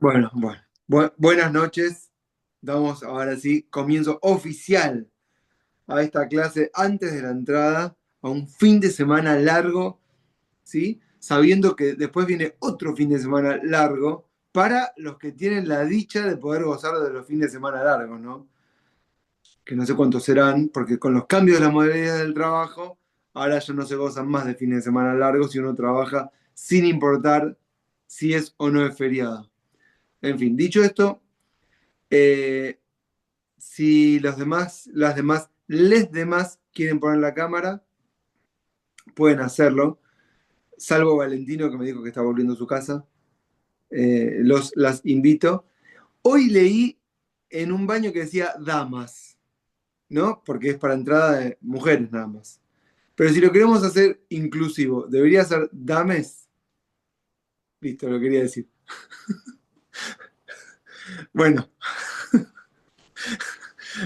Bueno. Buenas noches. Damos ahora sí comienzo oficial a esta clase antes de la entrada, a un fin de semana largo, ¿sí? Sabiendo que después viene otro fin de semana largo para los que tienen la dicha de poder gozar de los fines de semana largos, ¿no? Que no sé cuántos serán, porque con los cambios de la modalidad del trabajo, ahora ya no se gozan más de fines de semana largos si uno trabaja sin importar si es o no es feriado. En fin, dicho esto, Eh, si les demás quieren poner la cámara, pueden hacerlo, salvo Valentino que me dijo que está volviendo a su casa. Las invito. Hoy leí en un baño que decía damas, ¿no? Porque es para entrada de mujeres nada más. Pero si lo queremos hacer inclusivo, debería ser dames. Listo, lo quería decir. Bueno,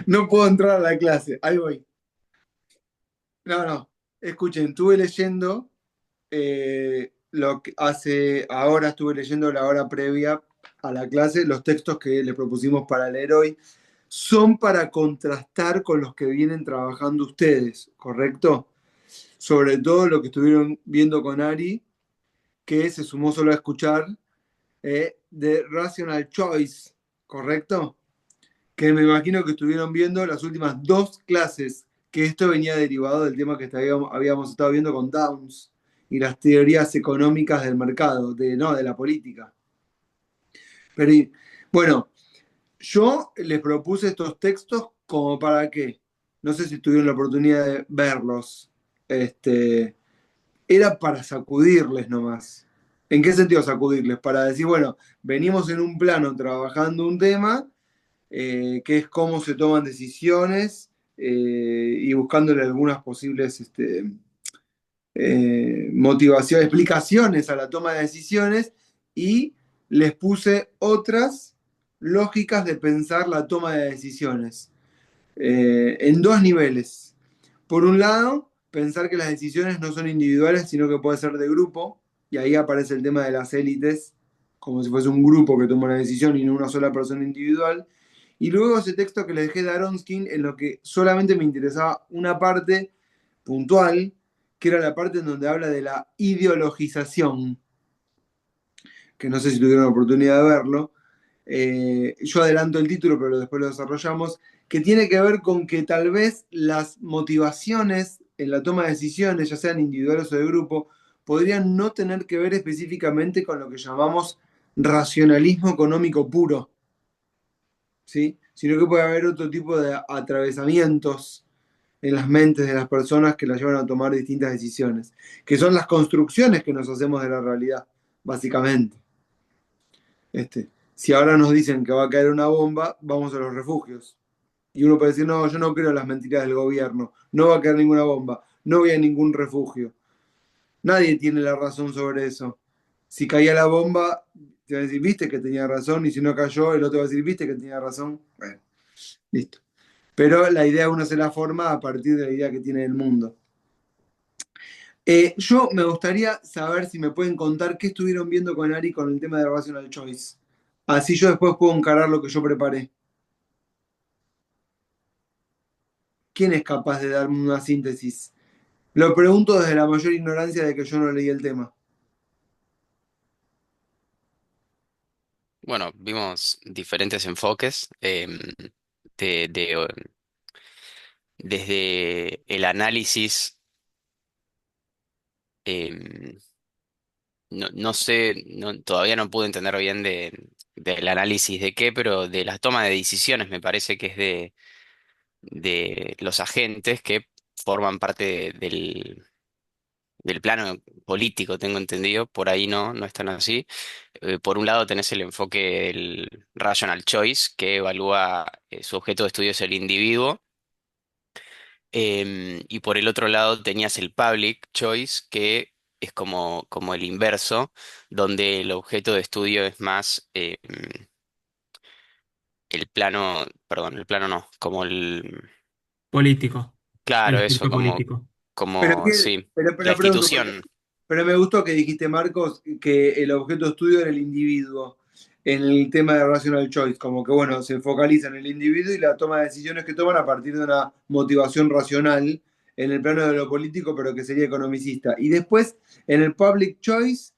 no puedo entrar a la clase. Ahí voy. No. Escuchen, estuve leyendo lo que hace ahora estuve leyendo la hora previa a la clase, los textos que le propusimos para leer hoy son para contrastar con los que vienen trabajando ustedes, ¿correcto? Sobre todo lo que estuvieron viendo con Ari, que se sumó solo a escuchar de Rational Choice, ¿correcto? Que me imagino que estuvieron viendo las últimas dos clases, que esto venía derivado del tema que habíamos estado viendo con Downs y las teorías económicas del mercado, no, de la política. Pero bueno, yo les propuse estos textos como para qué. No sé si tuvieron la oportunidad de verlos. Era para sacudirles nomás. ¿En qué sentido sacudirles? Para decir, bueno, venimos en un plano trabajando un tema que es cómo se toman decisiones y buscándole algunas posibles motivaciones, explicaciones a la toma de decisiones y les puse otras lógicas de pensar la toma de decisiones en dos niveles. Por un lado, pensar que las decisiones no son individuales, sino que puede ser de grupo, y ahí aparece el tema de las élites, como si fuese un grupo que toma una decisión y no una sola persona individual. Y luego ese texto que le dejé de Aronskin, en lo que solamente me interesaba una parte puntual, que era la parte en donde habla de la ideologización, que no sé si tuvieron la oportunidad de verlo. Yo adelanto el título, pero después lo desarrollamos, que tiene que ver con que tal vez las motivaciones en la toma de decisiones, ya sean individuales o de grupo, podrían no tener que ver específicamente con lo que llamamos racionalismo económico puro, ¿sí? Sino que puede haber otro tipo de atravesamientos en las mentes de las personas que las llevan a tomar distintas decisiones, que son las construcciones que nos hacemos de la realidad, básicamente. Si ahora nos dicen que va a caer una bomba, vamos a los refugios. Y uno puede decir, no, yo no creo en las mentiras del gobierno, no va a caer ninguna bomba, no voy a ningún refugio. Nadie tiene la razón sobre eso. Si caía la bomba, te va a decir, viste que tenía razón, y si no cayó, el otro va a decir, viste que tenía razón. Bueno, listo. Pero la idea uno se la forma a partir de la idea que tiene del mundo. Yo me gustaría saber si me pueden contar qué estuvieron viendo con Ari con el tema de Rational Choice. Así yo después puedo encarar lo que yo preparé. ¿Quién es capaz de darme una síntesis? Lo pregunto desde la mayor ignorancia de que yo no leí el tema. Bueno, vimos diferentes enfoques de, de, eh, desde el análisis, em, no sé, todavía no pude entender bien del análisis de qué, pero de la toma de decisiones me parece que es de los agentes que forman parte del plano político, tengo entendido, por ahí no es tan así. Por un lado tenés el enfoque del rational choice, que evalúa su objeto de estudio es el individuo. Y por el otro lado tenías el public choice, que es como el inverso, donde el objeto de estudio es más el plano, perdón, el plano no, como Político, el claro, eso, aspecto político. Pero, sí, la pregunto, porque, institución. pero me gustó que dijiste, Marcos, que el objeto de estudio era el individuo. en el tema de rational choice, como que bueno, se focaliza en el individuo y la toma de decisiones que toman a partir de una motivación racional en el plano de lo político, pero que sería economicista. Y después, en el public choice,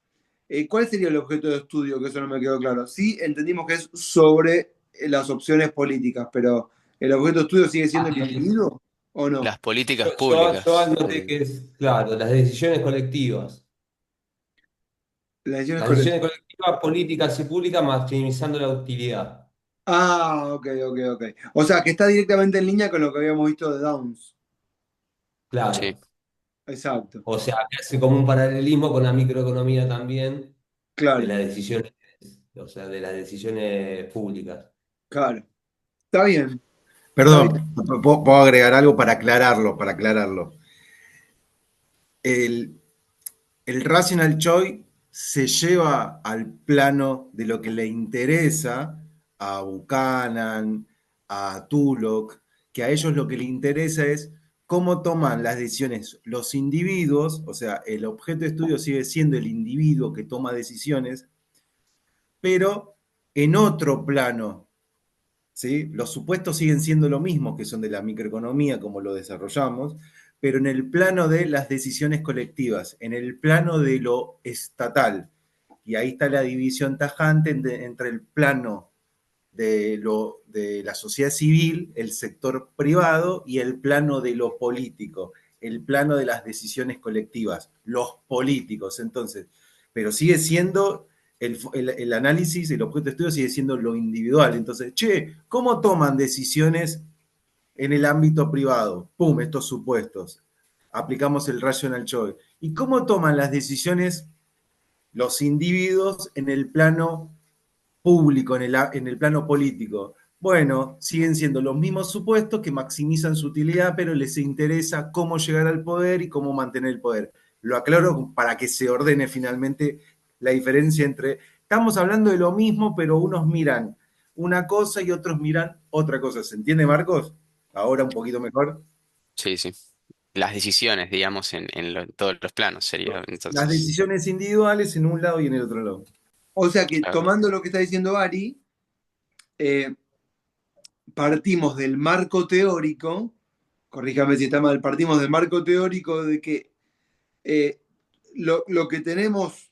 ¿cuál sería el objeto de estudio? Que eso no me quedó claro. Sí, entendimos que es sobre las opciones políticas, pero ¿el objeto de estudio sigue siendo el individuo o no? Las políticas Yo públicas. anoté que es, claro, las decisiones colectivas. Las decisiones Las decisiones colectivas. colectivas, políticas y públicas, maximizando la utilidad. Ah, ok, ok, ok. O sea, que está directamente en línea con lo que habíamos visto de Downs. Sí. Claro. Exacto, O sea, que hace como un paralelismo con la microeconomía también, de claro, las decisiones, o sea, de las decisiones públicas. claro. Está bien, está bien. Perdón, puedo agregar algo para aclararlo, para aclararlo. El, el rational choice se lleva al plano de lo que le interesa a Buchanan, a Tullock, que a ellos lo que les interesa es cómo toman las decisiones los individuos, o sea, el objeto de estudio sigue siendo el individuo que toma decisiones, pero en otro plano. ¿Sí? Los supuestos siguen siendo lo mismo, que son de la microeconomía, como lo desarrollamos, pero en el plano de las decisiones colectivas, en el plano de lo estatal. Y ahí está la división tajante entre el plano de la sociedad civil, el sector privado, y el plano de lo político, el plano de las decisiones colectivas, los políticos. Entonces, pero sigue siendo el análisis, el objeto de estudio sigue siendo lo individual. Entonces, che, ¿cómo toman decisiones en el ámbito privado? Pum, estos supuestos. Aplicamos el rational choice. ¿Y cómo toman las decisiones los individuos en el plano público, en el plano político? Bueno, siguen siendo los mismos supuestos que maximizan su utilidad, pero les interesa cómo llegar al poder y cómo mantener el poder. Lo aclaro para que se ordene finalmente la diferencia entre, estamos hablando de lo mismo, pero unos miran una cosa y otros miran otra cosa. ¿Se entiende, Marcos? Ahora un poquito mejor. Sí, sí. Las decisiones, digamos, en todos los planos sería Las entonces. decisiones individuales en un lado y en el otro lado. O sea que Claro. tomando lo que está diciendo Ari, eh, partimos del marco teórico, corríjame si está mal, partimos del marco teórico de que eh, lo que tenemos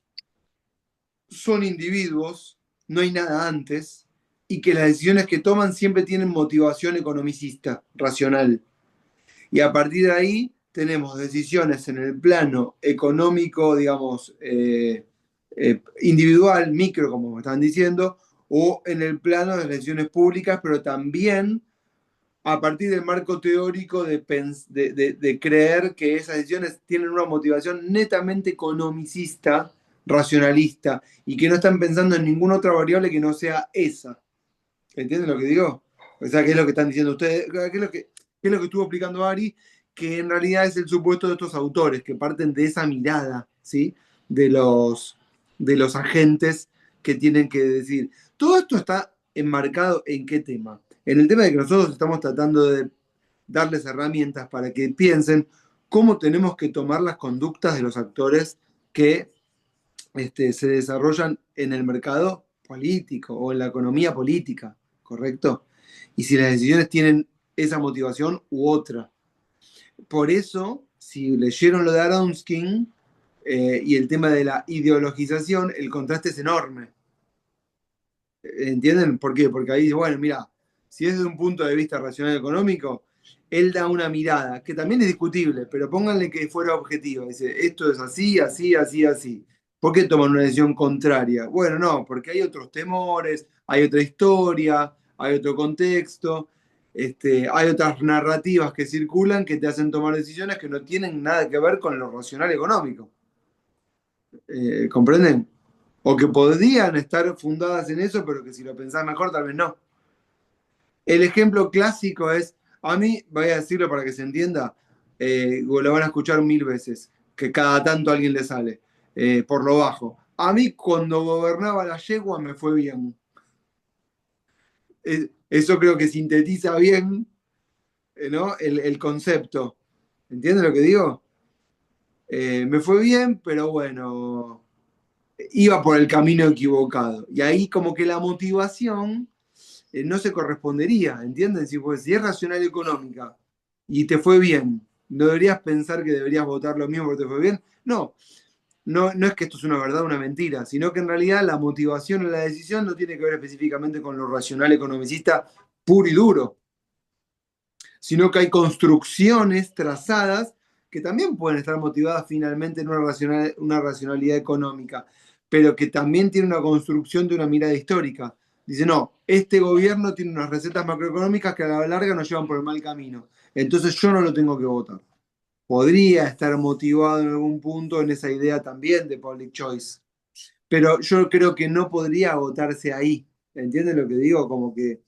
son individuos, no hay nada antes, y que las decisiones que toman siempre tienen motivación economicista, racional. Y a partir de ahí tenemos decisiones en el plano económico, digamos, individual, micro, como me están diciendo, o en el plano de las decisiones públicas, pero también a partir del marco teórico de creer que esas decisiones tienen una motivación netamente economicista, racionalista, y que no están pensando en ninguna otra variable que no sea esa. ¿Entienden lo que digo? O sea, ¿qué es lo que están diciendo ustedes? ¿Qué es lo que estuvo explicando Ari? Que en realidad es el supuesto de estos autores, que parten de esa mirada, ¿sí? De los agentes que tienen que decir. Todo esto está enmarcado en qué tema. En el tema de que nosotros estamos tratando de darles herramientas para que piensen cómo tenemos que tomar las conductas de los actores que se desarrollan en el mercado político o en la economía política, ¿correcto? Y si las decisiones tienen esa motivación u otra. Por eso, si leyeron lo de Aronskin y el tema de la ideologización, el contraste es enorme. ¿Entienden? ¿Por qué? Porque ahí dice, bueno, mira, si es desde un punto de vista racional económico, él da una mirada, que también es discutible, pero pónganle que fuera objetiva. Dice, esto es así, así, así, así. ¿Por qué toman una decisión contraria? Bueno, no, porque hay otros temores, hay otra historia, hay otro contexto, hay otras narrativas que circulan que te hacen tomar decisiones que no tienen nada que ver con lo racional económico. ¿Comprenden? O que podrían estar fundadas en eso, pero que si lo pensás mejor, tal vez no. El ejemplo clásico es, a mí, voy a decirlo para que se entienda, lo van a escuchar mil veces, que cada tanto a alguien le sale, por lo bajo. A mí cuando gobernaba la yegua me fue bien. Eso creo que sintetiza bien, ¿no? el concepto. ¿Entiendes lo que digo? Me fue bien, pero bueno, iba por el camino equivocado. Y ahí como que la motivación no se correspondería, ¿entienden? Si es racional económica y te fue bien, ¿no deberías pensar que deberías votar lo mismo porque te fue bien? No, no es que esto es una verdad o una mentira, sino que en realidad la motivación en la decisión no tiene que ver específicamente con lo racional economicista puro y duro, sino que hay construcciones trazadas que también pueden estar motivadas finalmente en una racionalidad económica, pero que también tiene una construcción de una mirada histórica. Dice, no, este gobierno tiene unas recetas macroeconómicas que a la larga nos llevan por el mal camino, entonces yo no lo tengo que votar. Podría estar motivado en algún punto en esa idea también de public choice, pero yo creo que no podría votarse ahí. ¿Entienden lo que digo? Como que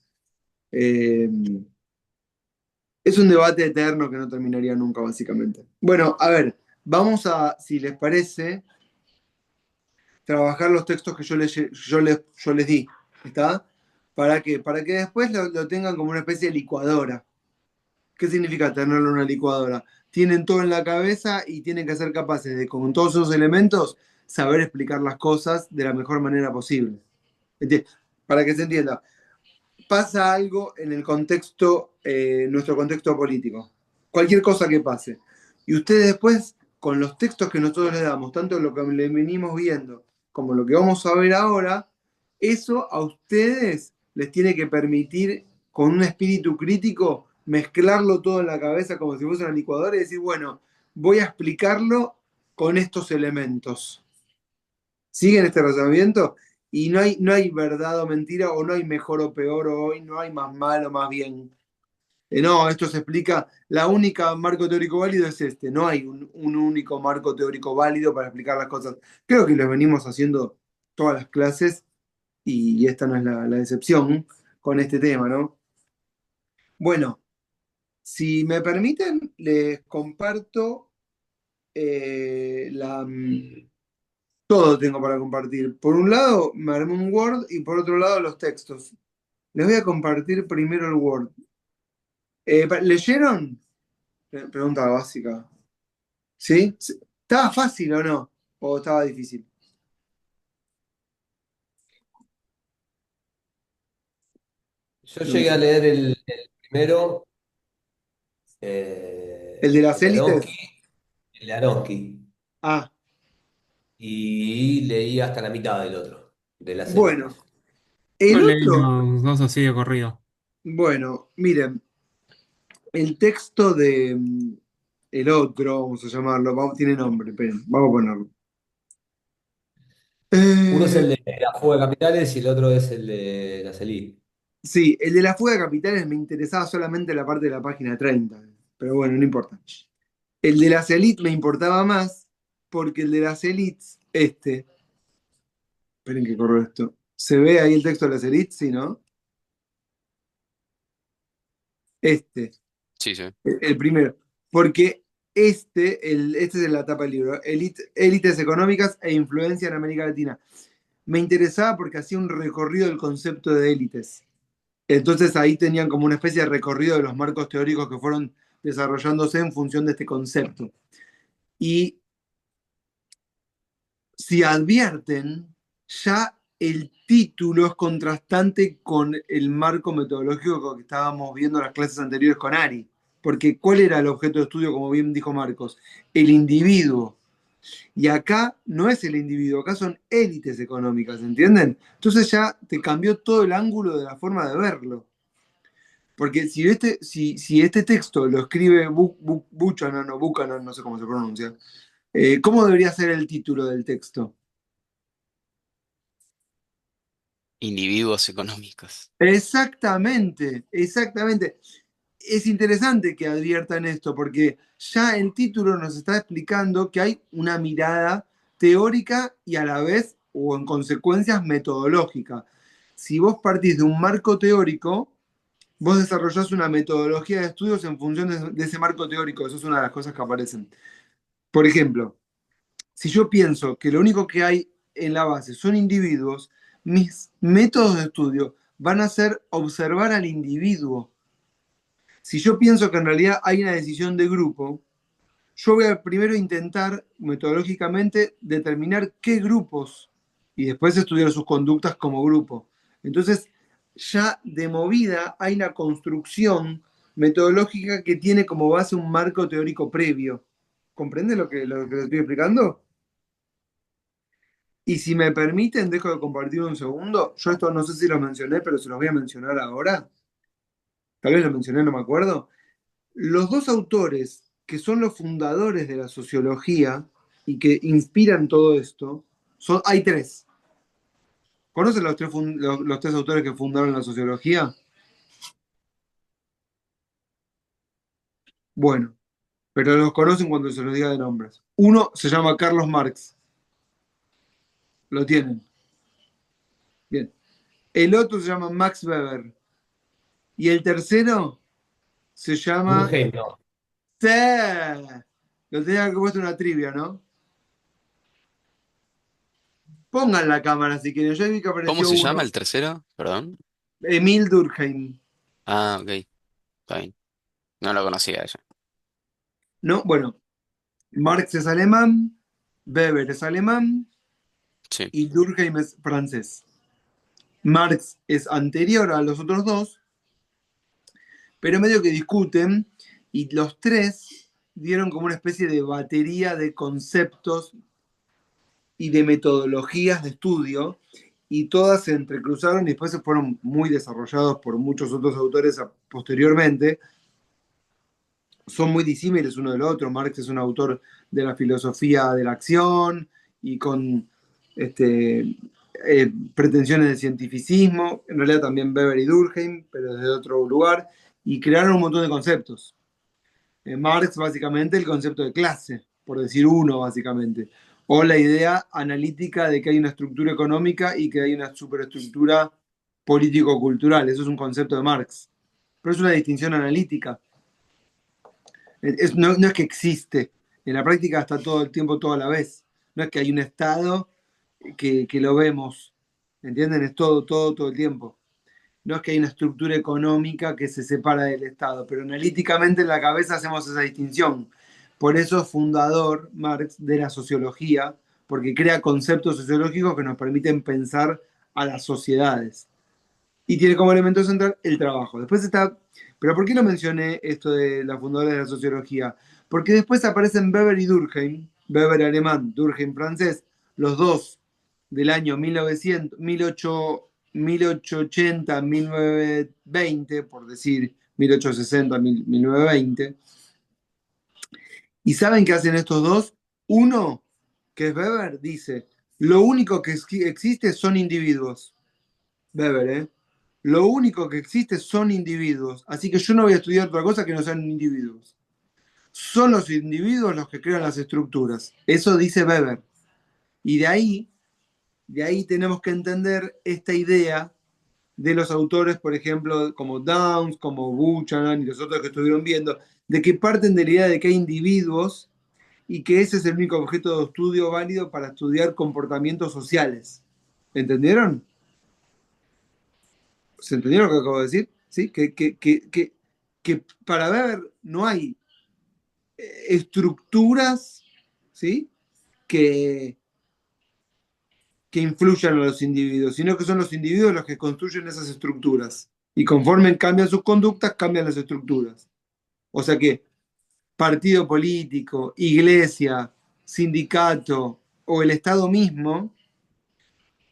eh, es un debate eterno que no terminaría nunca, básicamente. Bueno, a ver, vamos a, si les parece, trabajar los textos que yo les di, ¿está? Para que después lo tengan como una especie de licuadora. ¿Qué significa tenerlo en una licuadora? Tienen todo en la cabeza y tienen que ser capaces de, con todos esos elementos, saber explicar las cosas de la mejor manera posible. Para que se entienda, pasa algo en el contexto, nuestro contexto político. Cualquier cosa que pase. Y ustedes después, con los textos que nosotros les damos, tanto lo que le venimos viendo como lo que vamos a ver ahora, eso a ustedes les tiene que permitir, con un espíritu crítico, mezclarlo todo en la cabeza como si fuese una licuadora y decir, bueno, voy a explicarlo con estos elementos. ¿Siguen este razonamiento? Y no hay verdad o mentira, o no hay mejor o peor, o hoy no hay más mal o más bien. No, esto se explica, la única marco teórico válido es este, no hay un único marco teórico válido para explicar las cosas. Creo que lo venimos haciendo todas las clases y esta no es la excepción con este tema, ¿no? Bueno, si me permiten, les comparto todo tengo para compartir. Por un lado, me armé un Word y por otro lado, los textos. Les voy a compartir primero el Word. ¿Leyeron? Pregunta básica. ¿Sí? ¿Estaba fácil o no? ¿O estaba difícil? Yo llegué a leer el primero, ¿El de las el de élites? Aronsky, el de Aronsky, Ah, y leí hasta la mitad del otro, de las bueno. élites. Yo El leí otro, los dos así de corrido. bueno, miren, el texto de el otro, vamos a llamarlo, tiene nombre, esperen, vamos a ponerlo. Uno es Eh, el de la fuga de capitales y el otro es el de las élites. sí, el de la fuga de capitales me interesaba solamente la parte de la página 30, pero bueno, no importa. El de las elites me importaba más porque el de las elites, esperen que corro esto. ¿Se ve ahí el texto de las elites? Sí, ¿no? Este, Sí, sí. el primero. Porque este es la tapa del libro, élites económicas e influencia en América Latina. Me interesaba porque hacía un recorrido del concepto de élites. Entonces ahí tenían como una especie de recorrido de los marcos teóricos que fueron desarrollándose en función de este concepto. Y si advierten, ya el título es contrastante con el marco metodológico que estábamos viendo en las clases anteriores con Ari. Porque ¿cuál era el objeto de estudio, como bien dijo Marcos? El individuo. Y acá no es el individuo, acá son élites económicas, ¿entienden? Entonces ya te cambió todo el ángulo de la forma de verlo. Porque si este texto lo escribe Buchanan o Buchanan, no sé cómo se pronuncia, ¿cómo debería ser el título del texto? Individuos económicos. Exactamente, exactamente. Es interesante que adviertan esto, porque ya el título nos está explicando que hay una mirada teórica y a la vez, o en consecuencias, metodológica. Si vos partís de un marco teórico, vos desarrollás una metodología de estudios en función de ese marco teórico. Eso es una de las cosas que aparecen. Por ejemplo, si yo pienso que lo único que hay en la base son individuos, mis métodos de estudio van a ser observar al individuo. Si yo pienso que en realidad hay una decisión de grupo, yo voy a primero intentar metodológicamente determinar qué grupos y después estudiar sus conductas como grupo. Entonces, ya de movida hay una construcción metodológica que tiene como base un marco teórico previo. ¿Comprende lo que estoy explicando? Y si me permiten, dejo de compartir un segundo. Yo esto no sé si lo mencioné, pero se los voy a mencionar ahora. Tal vez lo mencioné, no me acuerdo. Los dos autores que son los fundadores de la sociología y que inspiran todo esto, hay tres. ¿Conocen los tres autores que fundaron la sociología? Bueno, pero los conocen cuando se los diga de nombres. Uno se llama Carlos Marx. Lo tienen. Bien. El otro se llama Max Weber. Y el tercero se llama... Durkheim, no. ¡Sí! Lo tenía que puesto una trivia, ¿no? Pongan la cámara si quieren. Yo vi que ¿Cómo apareció se llama uno. el tercero? Perdón. Emil Durkheim. Ah, ok, está bien. No lo conocía ella. ¿No? Bueno, Marx es alemán, Weber es alemán Sí. y Durkheim es francés. Marx es anterior a los otros dos, pero medio que discuten y los tres dieron como una especie de batería de conceptos y de metodologías de estudio y todas se entrecruzaron y después se fueron muy desarrollados por muchos otros autores posteriormente. Son muy disímiles uno del otro. Marx es un autor de la filosofía de la acción y con pretensiones de cientificismo, en realidad también Weber y Durkheim, pero desde otro lugar, y crearon un montón de conceptos. Marx, básicamente, el concepto de clase, por decir uno, básicamente. O la idea analítica de que hay una estructura económica y que hay una superestructura político-cultural. Eso es un concepto de Marx. Pero es una distinción analítica. No es que existe. En la práctica está todo el tiempo, todo a la vez. No es que hay un Estado que lo vemos. ¿Entienden? Es todo, todo, todo el tiempo. No es que hay una estructura económica que se separa del Estado, pero analíticamente en la cabeza hacemos esa distinción. Por eso es fundador Marx de la sociología, porque crea conceptos sociológicos que nos permiten pensar a las sociedades. Y tiene como elemento central el trabajo. Después está... Pero ¿por qué no mencioné esto de la fundadora de la sociología? Porque después aparecen Weber y Durkheim, Weber alemán, Durkheim francés, los dos del año 1900, 1880, 1920, por decir 1860, 1920. ¿Y saben qué hacen estos dos? Uno, que es Weber, dice, lo único que existe son individuos. Weber, ¿eh? Lo único que existe son individuos. Así que yo no voy a estudiar otra cosa que no sean individuos. Son los individuos los que crean las estructuras. Eso dice Weber. Y de ahí tenemos que entender esta idea de los autores, por ejemplo, como Downs, como Buchanan y los otros que estuvieron viendo, de que parten de la idea de que hay individuos y que ese es el único objeto de estudio válido para estudiar comportamientos sociales. ¿Entendieron? ¿Se entendieron lo que acabo de decir? ¿Sí? Que para ver no hay estructuras, ¿sí? que, que influyan a los individuos, sino que son los individuos los que construyen esas estructuras. Y conforme cambian sus conductas, cambian las estructuras. O sea que partido político, iglesia, sindicato o el Estado mismo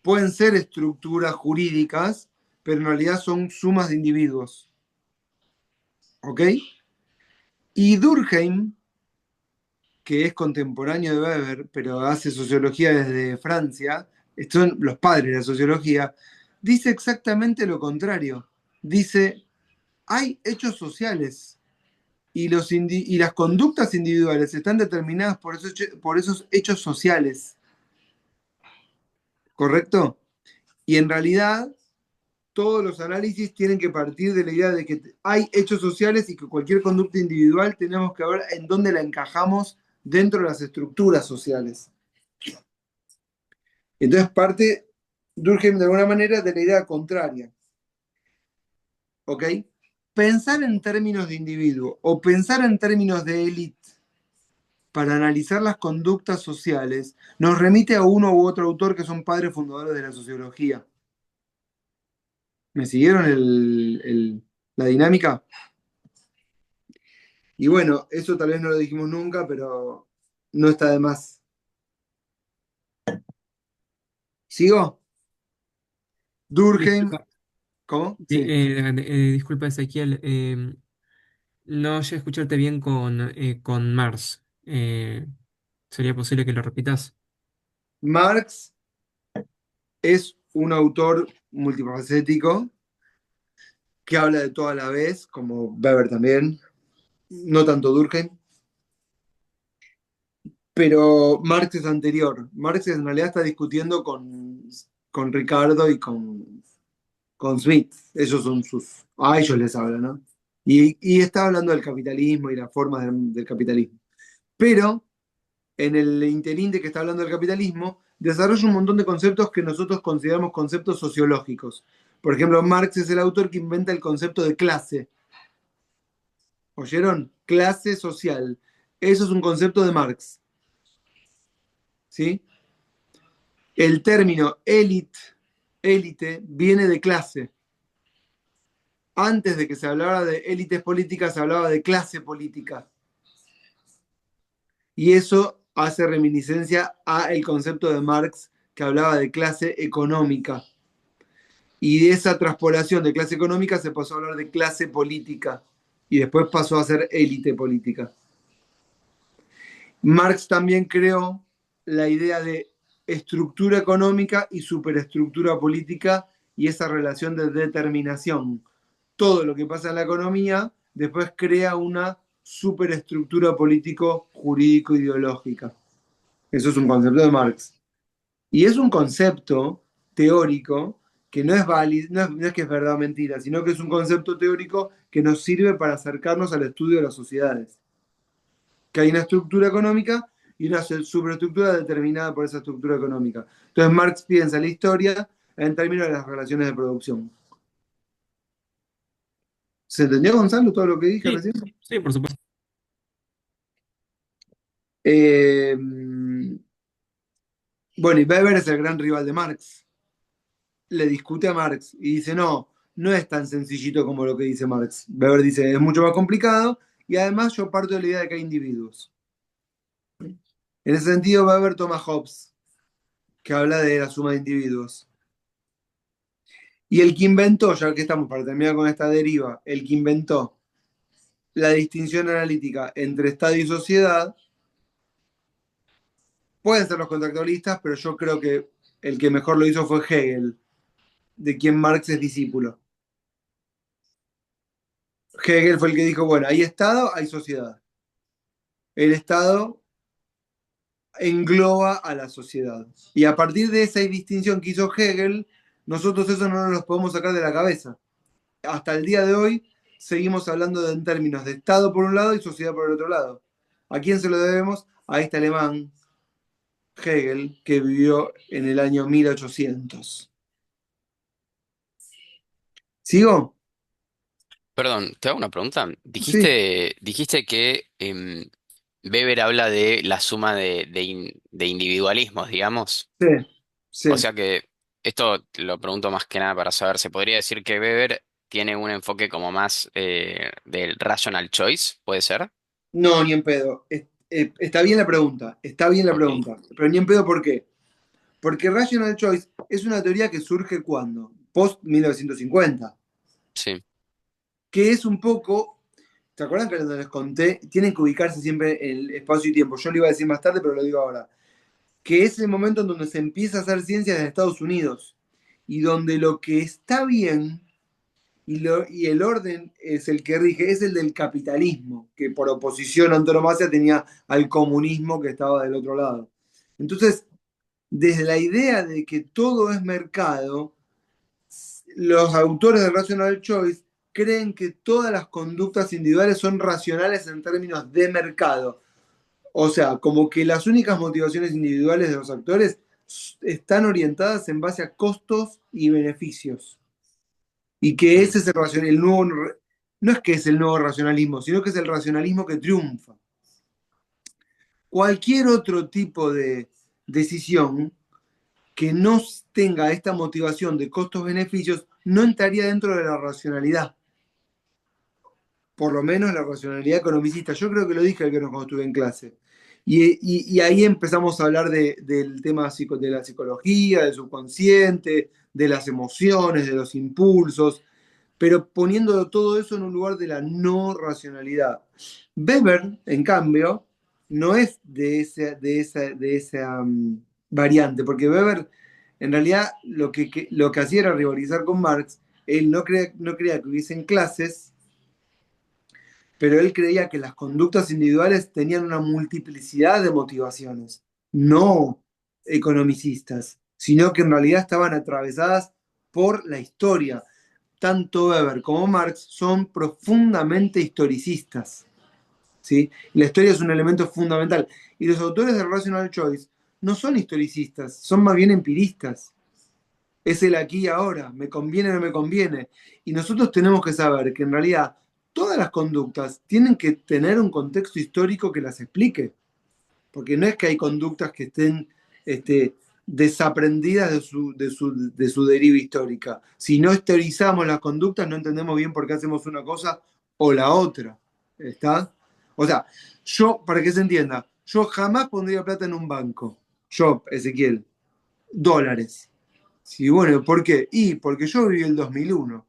pueden ser estructuras jurídicas, pero en realidad son sumas de individuos. ¿Ok? Y Durkheim, que es contemporáneo de Weber, pero hace sociología desde Francia, estos son los padres de la sociología, dice exactamente lo contrario. Dice, hay hechos sociales y las conductas individuales están determinadas por esos hechos sociales, ¿correcto? Y en realidad todos los análisis tienen que partir de la idea de que hay hechos sociales y que cualquier conducta individual tenemos que ver en dónde la encajamos dentro de las estructuras sociales. Entonces parte Durkheim de alguna manera de la idea contraria. ¿Ok? Pensar en términos de individuo o pensar en términos de élite para analizar las conductas sociales, nos remite a uno u otro autor que son padres fundadores de la sociología. ¿Me siguieron la dinámica? Y bueno, eso tal vez no lo dijimos nunca, pero no está de más. ¿Sigo? Durkheim, Disculpa, ¿cómo? Sí. disculpa, Ezequiel. No llegué a escucharte bien con Marx. ¿Sería posible que lo repitas? Marx es un autor multifacético que habla de todo a la vez, como Weber también, no tanto Durkheim, pero Marx es anterior. Marx en realidad está discutiendo con Ricardo y con Smith. Ellos son a ellos les habla, ¿no? Y está hablando del capitalismo y las formas del capitalismo. Pero en el interín de que está hablando del capitalismo, desarrolla un montón de conceptos que nosotros consideramos conceptos sociológicos. Por ejemplo, Marx es el autor que inventa el concepto de clase. ¿Oyeron? Clase social. Eso es un concepto de Marx. ¿Sí? El término élite, viene de clase. Antes de que se hablara de élites políticas, se hablaba de clase política. Y eso hace reminiscencia a el concepto de Marx que hablaba de clase económica. Y de esa traspolación de clase económica se pasó a hablar de clase política y después pasó a ser élite política. Marx también creó la idea de estructura económica y superestructura política y esa relación de determinación. Todo lo que pasa en la economía después crea una superestructura político-jurídico-ideológica. Eso es un concepto de Marx. Y es un concepto teórico que no es válido, no es que es verdad o mentira, sino que es un concepto teórico que nos sirve para acercarnos al estudio de las sociedades. Que hay una estructura económica y una superestructura determinada por esa estructura económica. Entonces Marx piensa la historia en términos de las relaciones de producción. ¿Se entendió, Gonzalo, todo lo que dije Sí, recién? sí, por supuesto. Eh, bueno, y Weber es el gran rival de Marx. Le discute a Marx y dice, no, no es tan sencillito como lo que dice Marx. Weber dice, es mucho más complicado y además yo parto de la idea de que hay individuos. En ese sentido, Weber toma Hobbes, que habla de la suma de individuos. Y el que inventó, ya que estamos para terminar con esta deriva, el que inventó la distinción analítica entre Estado y sociedad, pueden ser los contractualistas, pero yo creo que el que mejor lo hizo fue Hegel, de quien Marx es discípulo. Hegel fue el que dijo, bueno, hay Estado, hay sociedad. El Estado engloba a la sociedad. Y a partir de esa distinción que hizo Hegel, nosotros eso no nos lo podemos sacar de la cabeza. Hasta el día de hoy seguimos hablando en términos de Estado por un lado y sociedad por el otro lado. ¿A quién se lo debemos? A este alemán, Hegel, que vivió en el año 1800. ¿Sigo? Perdón, te hago una pregunta. Sí, Dijiste que Weber habla de la suma de individualismos, digamos. sí, O sí. sea que esto lo pregunto más que nada para saber, ¿se podría decir que Weber tiene un enfoque como más del rational choice? ¿Puede ser? No, ni en pedo. Está bien la pregunta, está bien la Ok, pregunta. Pero ni en pedo, ¿por qué? Porque Rational Choice es una teoría que surge cuando, post 1950, sí. que es un poco, ¿te acuerdan que les conté? Tienen que ubicarse siempre en el espacio y tiempo. Yo lo iba a decir más tarde, pero lo digo ahora. Que es el momento en donde se empieza a hacer ciencia en Estados Unidos y donde lo que está bien y el orden es el que rige, es el del capitalismo, que por oposición a antonomasia tenía al comunismo que estaba del otro lado. Entonces, desde la idea de que todo es mercado, los autores de Rational Choice creen que todas las conductas individuales son racionales en términos de mercado. O sea, como que las únicas motivaciones individuales de los actores están orientadas en base a costos y beneficios. Y que Mm. ese es el nuevo, no es que es el nuevo racionalismo, sino que es el racionalismo que triunfa. cualquier otro tipo de decisión que no tenga esta motivación de costos-beneficios no entraría dentro de la racionalidad. Por lo menos la racionalidad economicista. Yo creo que lo dije cuando estuve en clase. Y ahí empezamos a hablar del tema de la psicología, del subconsciente, de las emociones, de los impulsos, pero poniendo todo eso en un lugar de la no racionalidad. Weber, en cambio, no es de esa variante, porque Weber en realidad lo que hacía era rivalizar con Marx. Él no creía que hubiesen clases, pero él creía que las conductas individuales tenían una multiplicidad de motivaciones, no economicistas, sino que en realidad estaban atravesadas por la historia. Tanto Weber como Marx son profundamente historicistas, ¿sí? La historia es un elemento fundamental. Y los autores de Rational Choice no son historicistas, son más bien empiristas. Es el aquí y ahora, me conviene o no me conviene. Y nosotros tenemos que saber que en realidad todas las conductas tienen que tener un contexto histórico que las explique. Porque no es que hay conductas que estén desaprendidas de su deriva histórica. Si no historizamos las conductas, no entendemos bien por qué hacemos una cosa o la otra. ¿Está? O sea, yo, para que se entienda, yo jamás pondría plata en un banco. Yo, Ezequiel, dólares. Sí, bueno, ¿por qué? Y porque yo viví el 2001.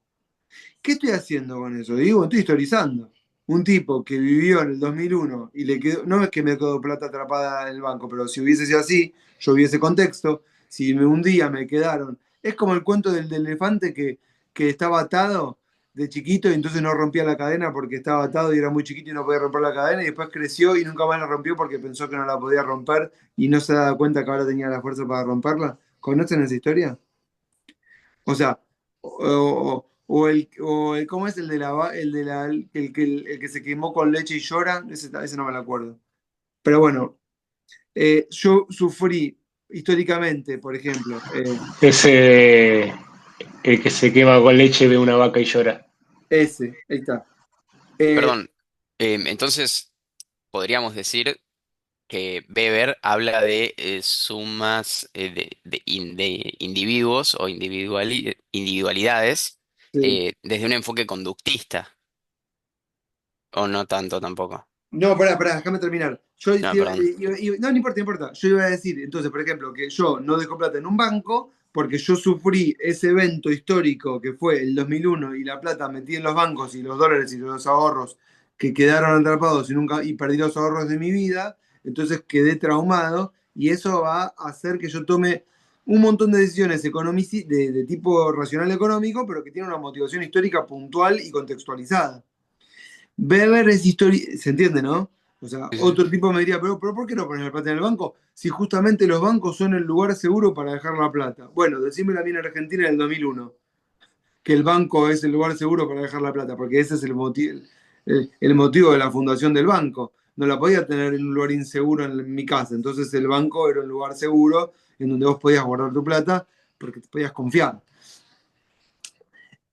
¿Qué estoy haciendo con eso? Digo, estoy historizando. Un tipo que vivió en el 2001 y le quedó, no es que me quedó plata atrapada en el banco, pero si hubiese sido así, yo hubiese contexto, si un día me quedaron. Es como el cuento del elefante que estaba atado de chiquito y entonces no rompía la cadena porque estaba atado y era muy chiquito y no podía romper la cadena y después creció y nunca más la rompió porque pensó que no la podía romper y no se daba cuenta que ahora tenía la fuerza para romperla. ¿Conocen esa historia? O sea, ¿cómo es el de el que se quemó con leche y llora? Ese no me lo acuerdo. Pero bueno, yo sufrí históricamente, por ejemplo. Ese, el que se quema con leche ve una vaca y llora. Ahí está. Eh, Perdón, entonces podríamos decir que Weber habla de sumas de individuos o individualidades sí. desde un enfoque conductista, o no tanto tampoco. No, pará, déjame terminar. No, perdón. No, no importa, no importa. Yo iba a decir, entonces, por ejemplo, que yo no dejo plata en un banco porque yo sufrí ese evento histórico que fue el 2001 y la plata metí en los bancos y los dólares y los ahorros que quedaron atrapados y perdí los ahorros de mi vida, entonces quedé traumado y eso va a hacer que yo tome un montón de decisiones de tipo racional económico, pero que tienen una motivación histórica puntual y contextualizada. Weber es historia, se entiende, ¿no? O sea, Sí, sí. otro tipo me diría, pero ¿por qué no poner la plata en el banco? Si justamente los bancos son el lugar seguro para dejar la plata. Bueno, decímelo a mí en Argentina en el 2001, que el banco es el lugar seguro para dejar la plata, porque ese es el motivo de la fundación del banco. No la podía tener en un lugar inseguro en mi casa. Entonces el banco era un lugar seguro en donde vos podías guardar tu plata porque te podías confiar.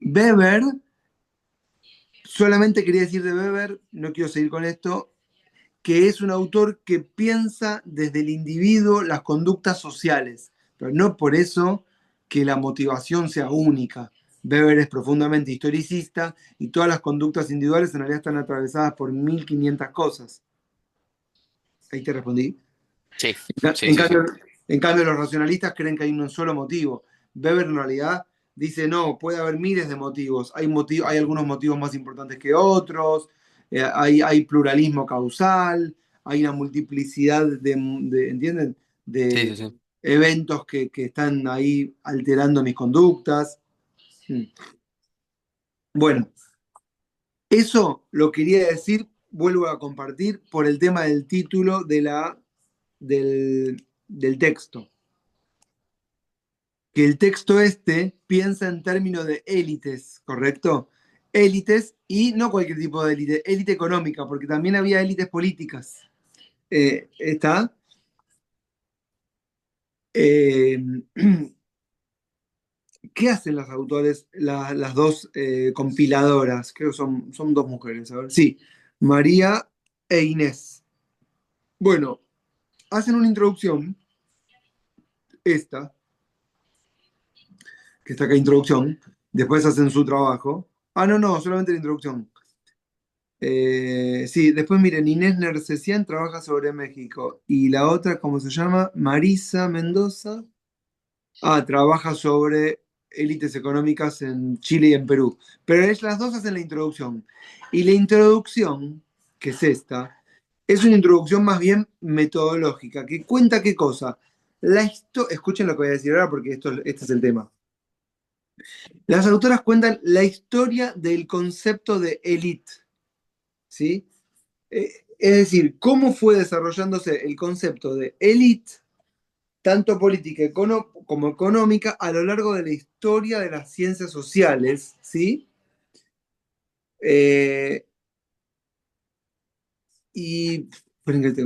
Weber, solamente quería decir de Weber, no quiero seguir con esto, que es un autor que piensa desde el individuo las conductas sociales, pero no por eso que la motivación sea única. Weber es profundamente historicista y todas las conductas individuales en realidad están atravesadas por 1500 cosas. Ahí te respondí. Sí, sí, En sí, sí. cambio, en cambio, los racionalistas creen que hay un solo motivo. Weber en realidad dice, no, puede haber miles de motivos. Hay algunos motivos más importantes que otros, hay pluralismo causal, hay una multiplicidad ¿entienden? Sí, De sí, sí. eventos que están ahí alterando mis conductas. Mm. Bueno, eso lo quería decir, vuelvo a compartir, por el tema del título del texto. Que el texto piensa en términos de élites, ¿correcto? Élites y no cualquier tipo de élite, élite económica, porque también había élites políticas. ¿Está? Eh, ¿Qué hacen los autores, las dos compiladoras? Creo que son dos mujeres, a ver. Sí, María e Inés. Bueno, hacen una introducción, esta, que está acá, introducción, después hacen su trabajo. Ah, no, solamente la introducción. Sí, después miren, Inés Nercesian trabaja sobre México. Y la otra, ¿cómo se llama? Marisa Mendoza. Ah, trabaja sobre élites económicas en Chile y en Perú. Pero las dos hacen la introducción. Y la introducción, que es esta, es una introducción más bien metodológica, que cuenta qué cosa. Escuchen lo que voy a decir ahora porque este es el tema. Las autoras cuentan la historia del concepto de élite, ¿sí? Es decir, cómo fue desarrollándose el concepto de élite, tanto política como económica, a lo largo de la historia de las ciencias sociales, ¿sí? Eh, esperen que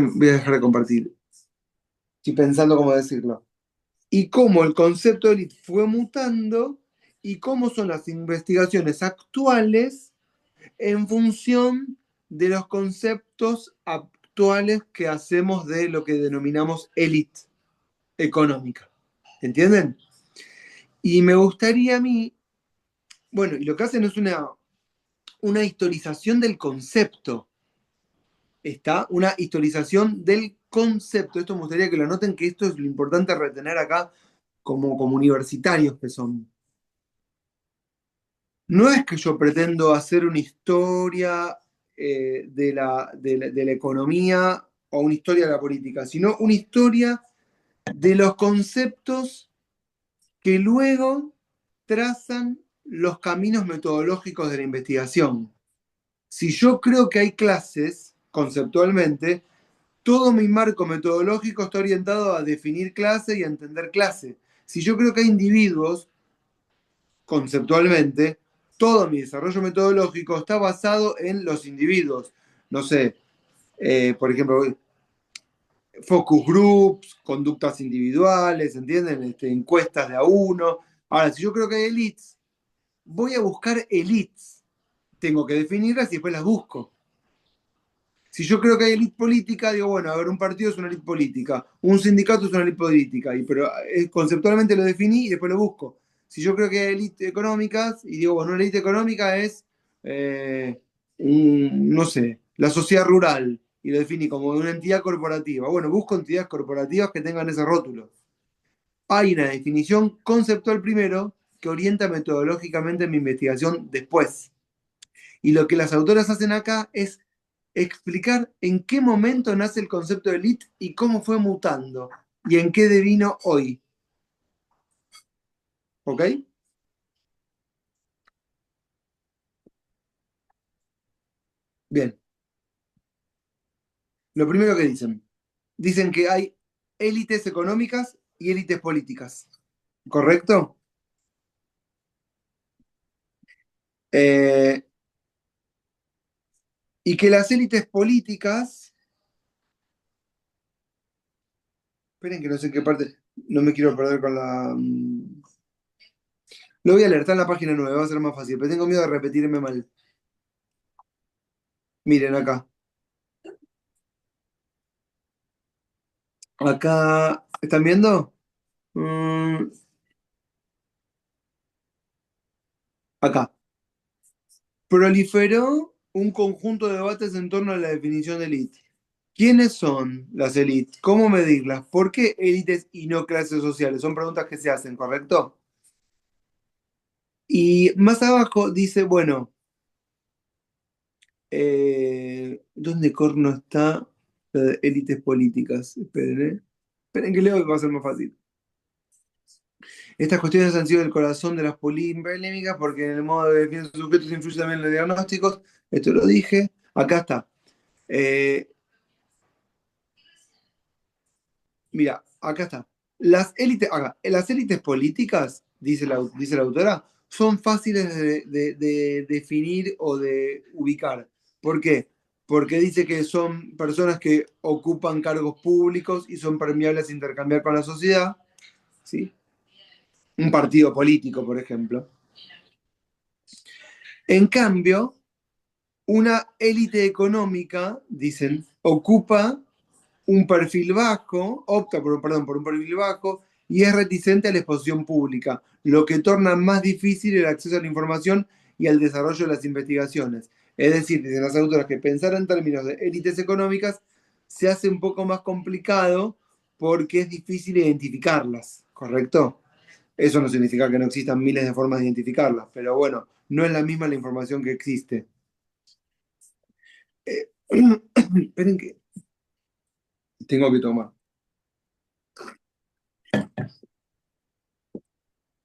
voy a dejar de compartir. Estoy pensando cómo decirlo. Y cómo el concepto de élite fue mutando y cómo son las investigaciones actuales en función de los conceptos actuales que hacemos de lo que denominamos élite económica. ¿Entienden? Y me gustaría a mí, bueno, y lo que hacen es una historización del concepto. Está una historización del concepto. Esto me gustaría que lo noten, que esto es lo importante a retener acá como universitarios que son. No es que yo pretendo hacer una historia de la economía o una historia de la política, sino una historia de los conceptos que luego trazan los caminos metodológicos de la investigación. Si yo creo que hay clases, conceptualmente, todo mi marco metodológico está orientado a definir clase y a entender clase. Si yo creo que hay individuos, conceptualmente, todo mi desarrollo metodológico está basado en los individuos. No sé, por ejemplo, focus groups, conductas individuales, ¿entienden? Encuestas de a uno. Ahora, si yo creo que hay elites, voy a buscar elites. Tengo que definirlas y después las busco. Si yo creo que hay élite política, digo, bueno, a ver, un partido es una élite política, un sindicato es una élite política, pero conceptualmente lo definí y después lo busco. Si yo creo que hay élite económicas, y digo, bueno, una élite económica es, no sé, la sociedad rural, y lo definí como una entidad corporativa. Bueno, busco entidades corporativas que tengan ese rótulo. Hay una definición conceptual primero que orienta metodológicamente mi investigación después. Y lo que las autoras hacen acá es explicar en qué momento nace el concepto de elite y cómo fue mutando y en qué devino hoy. ¿Ok? Bien. Lo primero que dicen que hay élites económicas y élites políticas. ¿Correcto? Eh, y que las élites políticas, esperen que no sé en qué parte, no me quiero perder con la... Lo voy a leer, está en la página 9, va a ser más fácil, pero tengo miedo de repetirme mal. Miren acá. Acá, ¿están viendo? Acá. Proliferó un conjunto de debates en torno a la definición de élite. ¿Quiénes son las élites? ¿Cómo medirlas? ¿Por qué élites y no clases sociales? Son preguntas que se hacen, ¿correcto? Y más abajo dice, bueno, ¿dónde corno está la de élites políticas? Esperen, ¿eh? Esperen que leo que va a ser más fácil. Estas cuestiones han sido el corazón de las polémicas porque en el modo de definición de sujetos influye también en los diagnósticos. Esto lo dije. Acá está. Mira, acá está. Las élites políticas, dice la autora, son fáciles de definir o de ubicar. ¿Por qué? Porque dice que son personas que ocupan cargos públicos y son permeables a intercambiar con la sociedad. ¿Sí? Un partido político, por ejemplo. En cambio, una élite económica, dicen, ocupa un perfil bajo, opta por un perfil bajo y es reticente a la exposición pública, lo que torna más difícil el acceso a la información y al desarrollo de las investigaciones. Es decir, dicen las autoras que pensar en términos de élites económicas se hace un poco más complicado porque es difícil identificarlas, ¿correcto? Eso no significa que no existan miles de formas de identificarlas, pero bueno, no es la misma la información que existe. Esperen que tengo que tomar.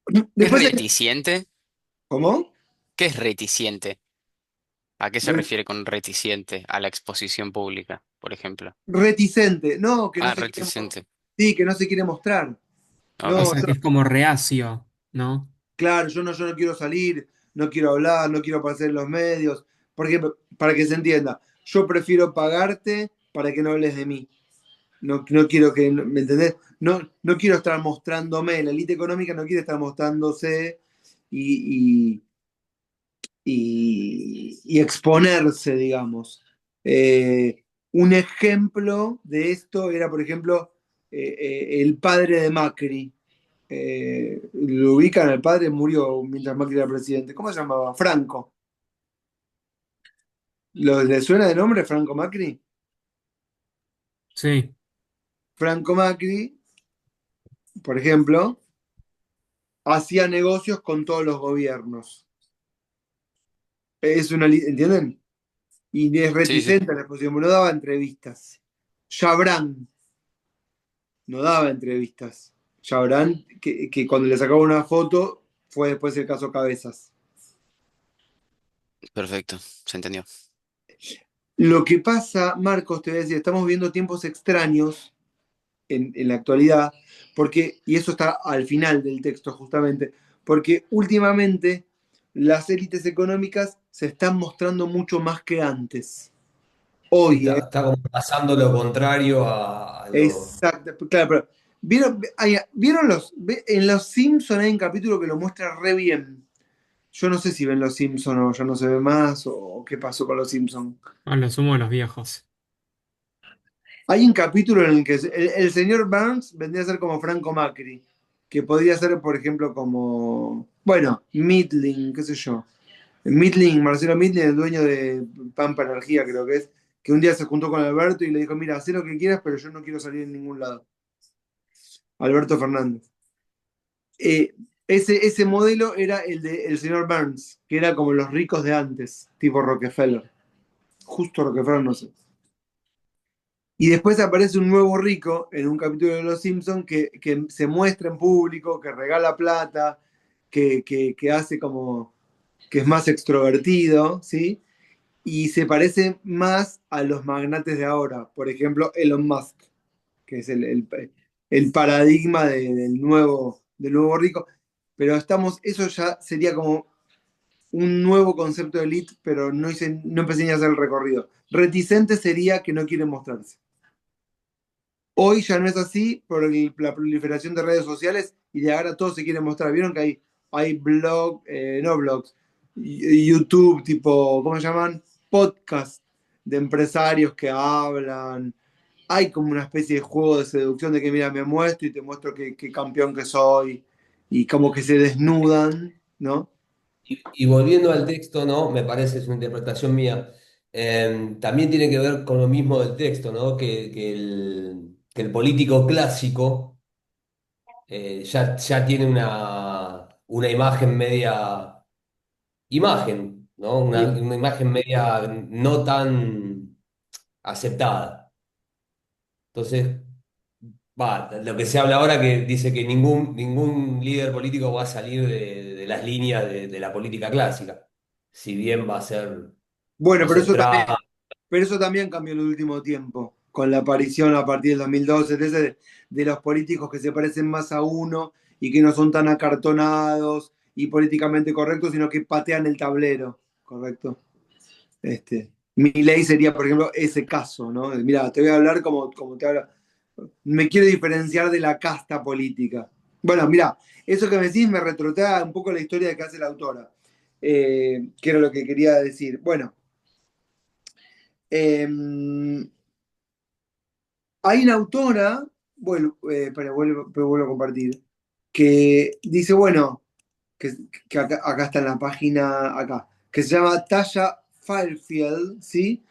¿Es Después, reticente? ¿cómo? ¿Qué es reticente? ¿A qué se Re- refiere con reticente? A la exposición pública, por ejemplo. Reticente, no, que no Ah, se quiere, reticente. sí, que no se quiere mostrar. O Ok. No, sea, que es como reacio, ¿no? claro, yo no quiero salir, no quiero hablar, no quiero aparecer en los medios, porque para que se entienda, yo prefiero pagarte para que no hables de mí. No, no quiero que, ¿me entendés? No, no quiero estar mostrándome, la élite económica no quiere estar mostrándose y, y exponerse, digamos. Un ejemplo de esto era, por ejemplo, el padre de Macri. Lo ubican, el padre murió mientras Macri era presidente. ¿Cómo se llamaba? Franco. ¿Le suena de nombre Franco Macri? Sí. Franco Macri, por ejemplo, hacía negocios con todos los gobiernos. ¿Entienden? Y es Sí, sí. reticente a la exposición, no daba entrevistas. Chabrán no daba entrevistas. Chabrán, que cuando le sacaba una foto, fue después el caso Cabezas. Perfecto. Se entendió. Lo que pasa, Marcos, te voy a decir, estamos viendo tiempos extraños en la actualidad, porque, y eso está al final del texto justamente, porque últimamente las élites económicas se están mostrando mucho más que antes. Sí, Hoy, está como pasando lo contrario a lo... exacto, claro, pero ¿vieron en Los Simpsons hay un capítulo que lo muestra re bien. Yo no sé si ven Los Simpsons o ya no se ve más o qué pasó con Los Simpsons. A lo sumo de los viejos. Hay un capítulo en el que el señor Burns vendría a ser como Franco Macri, que podría ser, por ejemplo, como, bueno, Midling, qué sé yo. Midling, Marcelo Midling, el dueño de Pampa Energía, creo que es, que un día se juntó con Alberto y le dijo, mira, haz lo que quieras, pero yo no quiero salir en ningún lado. Alberto Fernández. Ese modelo era el del señor Burns, que era como los ricos de antes, tipo Rockefeller. Justo Rockefeller, no sé. Y después aparece un nuevo rico en un capítulo de Los Simpsons que se muestra en público, que regala plata, que hace como que es más extrovertido, ¿sí? Y se parece más a los magnates de ahora. Por ejemplo, Elon Musk, que es el paradigma del nuevo rico. Pero eso ya sería como un nuevo concepto de elite, pero no empecé ni a hacer el recorrido. Reticente sería que no quiere mostrarse. Hoy ya no es así por la proliferación de redes sociales y de ahora todo se quiere mostrar. Vieron que hay no blogs, YouTube, tipo, ¿cómo se llaman? Podcast de empresarios que hablan. Hay como una especie de juego de seducción de que, mira, me muestro y te muestro qué campeón que soy. Y como que se desnudan, ¿no? Y volviendo al texto, ¿no? Me parece, es una interpretación mía, también tiene que ver con lo mismo del texto, ¿no? Que el político clásico ya tiene una imagen media, imagen, ¿no? Sí. Una imagen media no tan aceptada. Entonces, va, lo que se habla ahora que dice que ningún líder político va a salir de las líneas de la política clásica, si bien va a ser, Bueno, no sé, Trump. pero eso también cambió en el último tiempo, con la aparición a partir del 2012 de los políticos que se parecen más a uno y que no son tan acartonados y políticamente correctos, sino que patean el tablero, ¿correcto? Milei sería, por ejemplo, ese caso, ¿no? Mira, te voy a hablar como te habla. Me quiero diferenciar de la casta política. Bueno, mira, eso que me decís me retrotrae un poco la historia que hace la autora, que era lo que quería decir. Bueno, eh, Hay una autora, bueno, vuelvo a compartir, que dice, bueno, que, que acá está en la página, acá, que se llama Tasha Fairfield, ¿sí?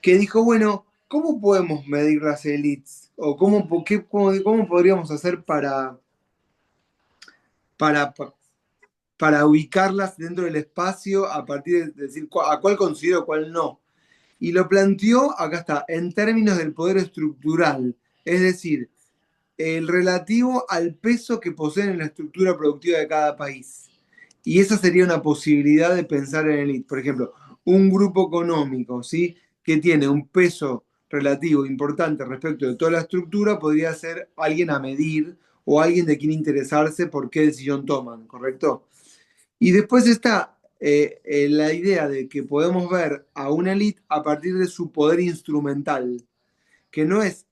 Que dijo, bueno, ¿cómo podemos medir las élites? ¿O cómo podríamos hacer para, para ubicarlas dentro del espacio a partir de decir a cuál considero, cuál no? Y lo planteó, acá está, en términos del poder estructural, es decir, el relativo al peso que poseen en la estructura productiva de cada país. Y esa sería una posibilidad de pensar en élite. Por ejemplo, un grupo económico, ¿sí? Que tiene un peso relativo importante respecto de toda la estructura, podría ser alguien a medir o alguien de quien interesarse por qué decisión toman, ¿correcto? Y después está la idea de que podemos ver a una élite a partir de su poder instrumental, que no es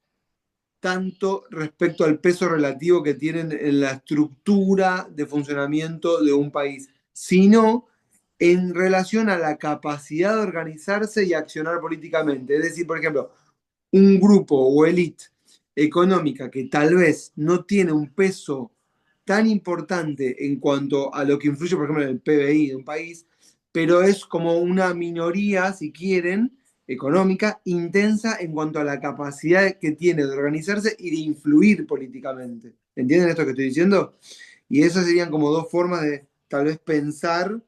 tanto respecto al peso relativo que tienen en la estructura de funcionamiento de un país, sino en relación a la capacidad de organizarse y accionar políticamente. Es decir, por ejemplo, un grupo o élite económica que tal vez no tiene un peso tan importante en cuanto a lo que influye, por ejemplo, en el PBI de un país, pero es como una minoría, si quieren, económica, intensa en cuanto a la capacidad que tiene de organizarse y de influir políticamente. ¿Entienden esto que estoy diciendo? Y esas serían como dos formas de tal vez pensar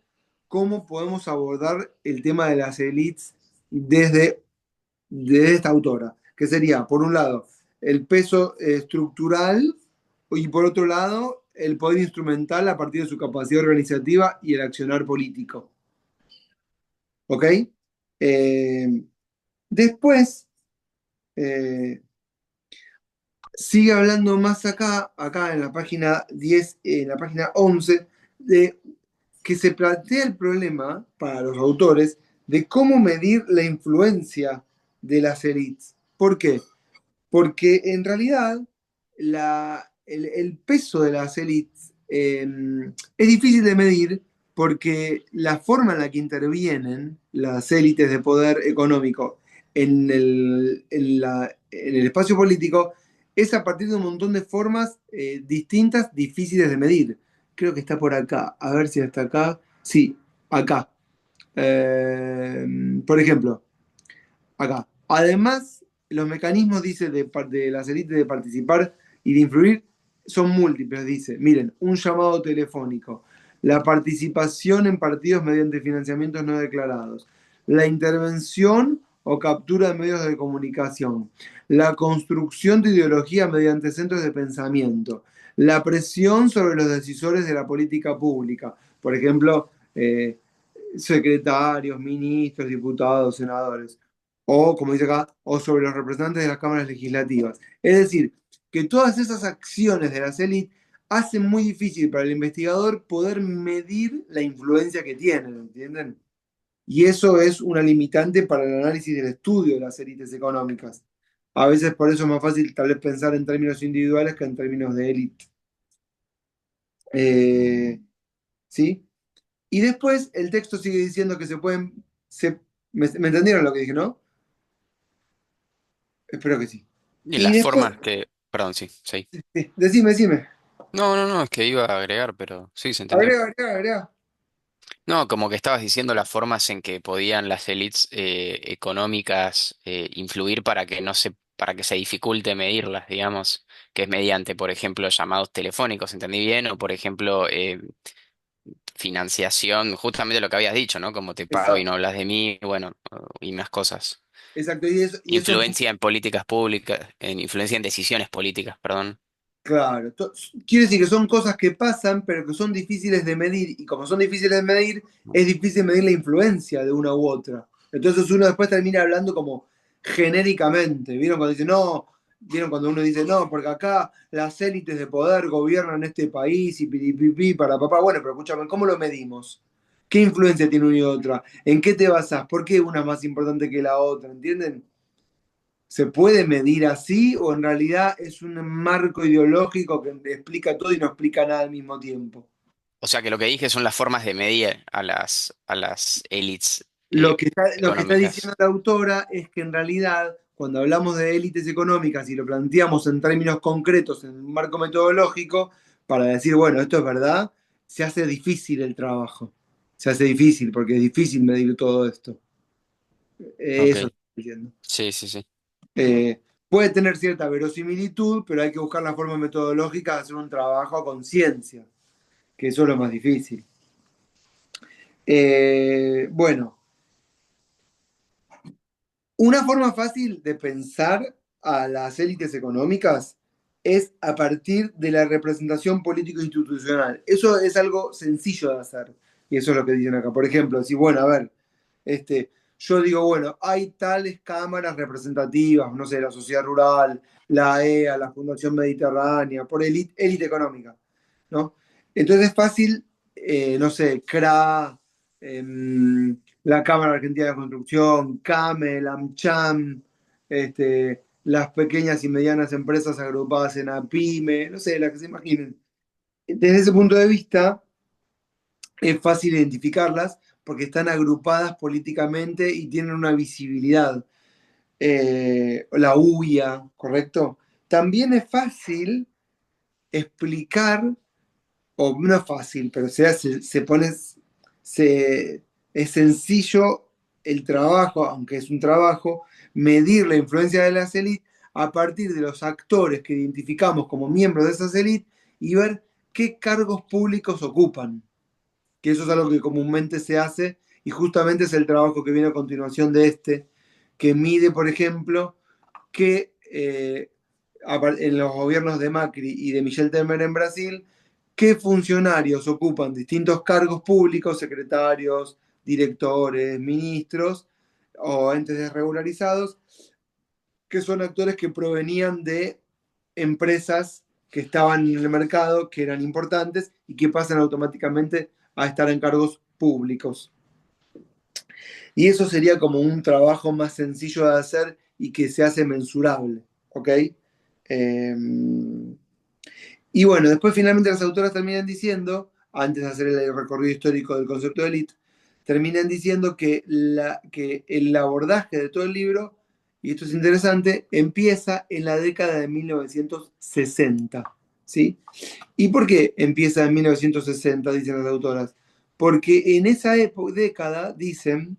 cómo podemos abordar el tema de las élites desde de esta autora, que sería, por un lado, el peso estructural y por otro lado, el poder instrumental a partir de su capacidad organizativa y el accionar político. ¿Ok? Eh, después, eh, sigue hablando más acá en la página 10, en la página 11, de que se plantea el problema para los autores de cómo medir la influencia de las élites. ¿Por qué? Porque en realidad el peso de las élites es difícil de medir porque la forma en la que intervienen las élites de poder económico en el espacio político es a partir de un montón de formas distintas, difíciles de medir. Creo que está por acá. A ver si está acá. Sí, acá. Eh, por ejemplo, acá. Además, los mecanismos, dice, de las élites de participar y de influir son múltiples, dice. Miren, un llamado telefónico, la participación en partidos mediante financiamientos no declarados, la intervención o captura de medios de comunicación, la construcción de ideología mediante centros de pensamiento, la presión sobre los decisores de la política pública, por ejemplo, secretarios, ministros, diputados, senadores, o como dice acá, o sobre los representantes de las cámaras legislativas. Es decir, que todas esas acciones de las élites hacen muy difícil para el investigador poder medir la influencia que tienen, ¿entienden? Y eso es una limitante para el análisis del estudio de las élites económicas. A veces por eso es más fácil tal vez pensar en términos individuales que en términos de élite. ¿Sí? Y después el texto sigue diciendo que se pueden... ¿Me entendieron lo que dije, no? Espero que sí. Y Y las después, formas que... Perdón, sí, sí. sí, decime. No, no, no, es que iba a agregar, pero sí, se entendió. Agrega. No, como que estabas diciendo las formas en que podían las élites económicas influir para que no se, para que se dificulte medirlas, digamos, que es mediante, por ejemplo, llamados telefónicos, ¿entendí bien? O por ejemplo, financiación, justamente lo que habías dicho, ¿no? Como te pago y Exacto, no hablas de mí, bueno, y más cosas. exacto. Y eso es Influencia en políticas públicas, en influencia en decisiones políticas, perdón. claro. Quiere decir que son cosas que pasan, pero que son difíciles de medir. Y como son difíciles de medir, es difícil medir la influencia de una u otra. Entonces uno después termina hablando como genéricamente. ¿Vieron cuando dice, no? ¿Vieron cuando uno dice, no? Porque acá las élites de poder gobiernan este país y piripipi para papá. Bueno, pero escúchame, ¿cómo lo medimos? ¿Qué influencia tiene una y otra? ¿En qué te basás? ¿Por qué una es más importante que la otra? ¿Entienden? ¿Se puede medir así o en realidad es un marco ideológico que explica todo y no explica nada al mismo tiempo? O sea que lo que dije son las formas de medir a las élites Lo que está económicas. diciendo la autora es que en realidad cuando hablamos de élites económicas y lo planteamos en términos concretos, en un marco metodológico, para decir, bueno, esto es verdad, se hace difícil el trabajo. Se hace difícil porque es difícil medir todo esto. Ok, Eso estoy diciendo. sí, sí, sí. Puede tener cierta verosimilitud, pero hay que buscar la forma metodológica de hacer un trabajo a conciencia, que eso es lo más difícil. Bueno, una forma fácil de pensar a las élites económicas es a partir de la representación político-institucional. Eso es algo sencillo de hacer. Y eso es lo que dicen acá. Por ejemplo, si, bueno, a ver, yo digo, bueno, hay tales cámaras representativas, no sé, la Sociedad Rural, la EA, la Fundación Mediterránea, por élite económica, ¿no? Entonces es fácil, no sé, CRA, la Cámara Argentina de Construcción, CAME, la AmCham, las pequeñas y medianas empresas agrupadas en APYME, no sé, las que se imaginen. Desde ese punto de vista, es fácil identificarlas porque están agrupadas políticamente y tienen una visibilidad. La UIA, ¿correcto? También es fácil explicar, o no es fácil, pero se pone, es sencillo el trabajo, aunque es un trabajo, medir la influencia de las élites a partir de los actores que identificamos como miembros de esas élites y ver qué cargos públicos ocupan, que eso es algo que comúnmente se hace y justamente es el trabajo que viene a continuación de que mide, por ejemplo, que en los gobiernos de Macri y de Michel Temer en Brasil, qué funcionarios ocupan distintos cargos públicos, secretarios, directores, ministros o entes desregularizados, que son actores que provenían de empresas que estaban en el mercado, que eran importantes y que pasan automáticamente a estar en cargos públicos. Y eso sería como un trabajo más sencillo de hacer y que se hace mensurable, ¿ok? Eh, y bueno, después finalmente las autoras terminan diciendo, antes de hacer el recorrido histórico del concepto de élite, terminan diciendo que el abordaje de todo el libro, y esto es interesante, empieza en la década de 1960, ¿sí? ¿Y por qué empieza en 1960, dicen las autoras? Porque en esa década, dicen,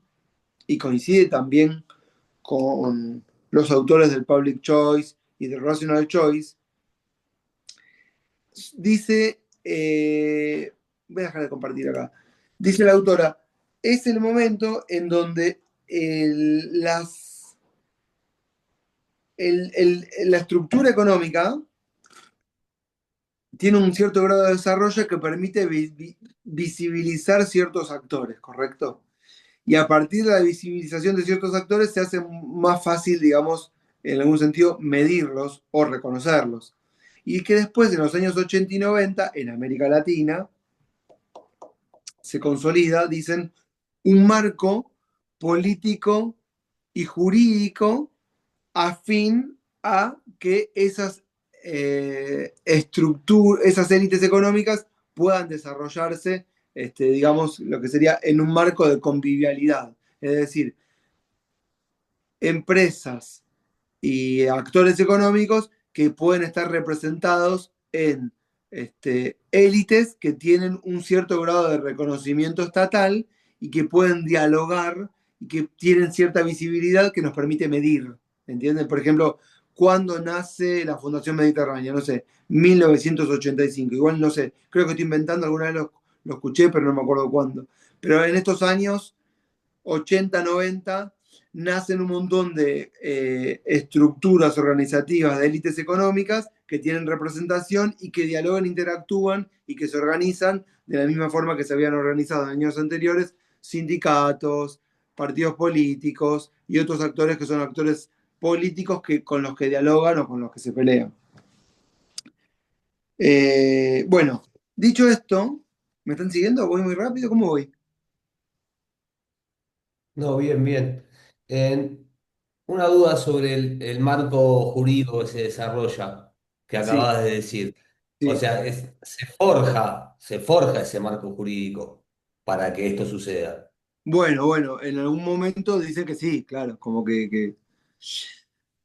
y coincide también con los autores del Public Choice y del Rational Choice, dice, voy a dejar de compartir acá, dice la autora, es el momento en donde la estructura económica tiene un cierto grado de desarrollo que permite visibilizar ciertos actores, ¿correcto? Y a partir de la visibilización de ciertos actores se hace más fácil, digamos, en algún sentido, medirlos o reconocerlos. Y que después, en los años 80 y 90, en América Latina, se consolida, dicen, un marco político y jurídico afín a que esas esas élites económicas puedan desarrollarse, digamos, lo que sería en un marco de convivialidad. Es decir, empresas y actores económicos que pueden estar representados en élites que tienen un cierto grado de reconocimiento estatal y que pueden dialogar y que tienen cierta visibilidad que nos permite medir. ¿Entienden? Por ejemplo, ¿cuándo nace la Fundación Mediterránea? No sé, 1985. Igual no sé, creo que estoy inventando, alguna vez lo escuché, pero no me acuerdo cuándo. Pero en estos años 80, 90, nacen un montón de estructuras organizativas de élites económicas que tienen representación y que dialogan, interactúan y que se organizan de la misma forma que se habían organizado en años anteriores, sindicatos, partidos políticos y otros actores que son actores políticos con los que dialogan o con los que se pelean. Bueno, dicho esto, ¿me están siguiendo? ¿Voy muy rápido? ¿Cómo voy? No, bien, bien. Una duda sobre el marco jurídico que se desarrolla, que Sí, acabas de decir. O sí. sea, se forja ese marco jurídico para que esto suceda. Bueno, en algún momento dicen que sí, claro, como que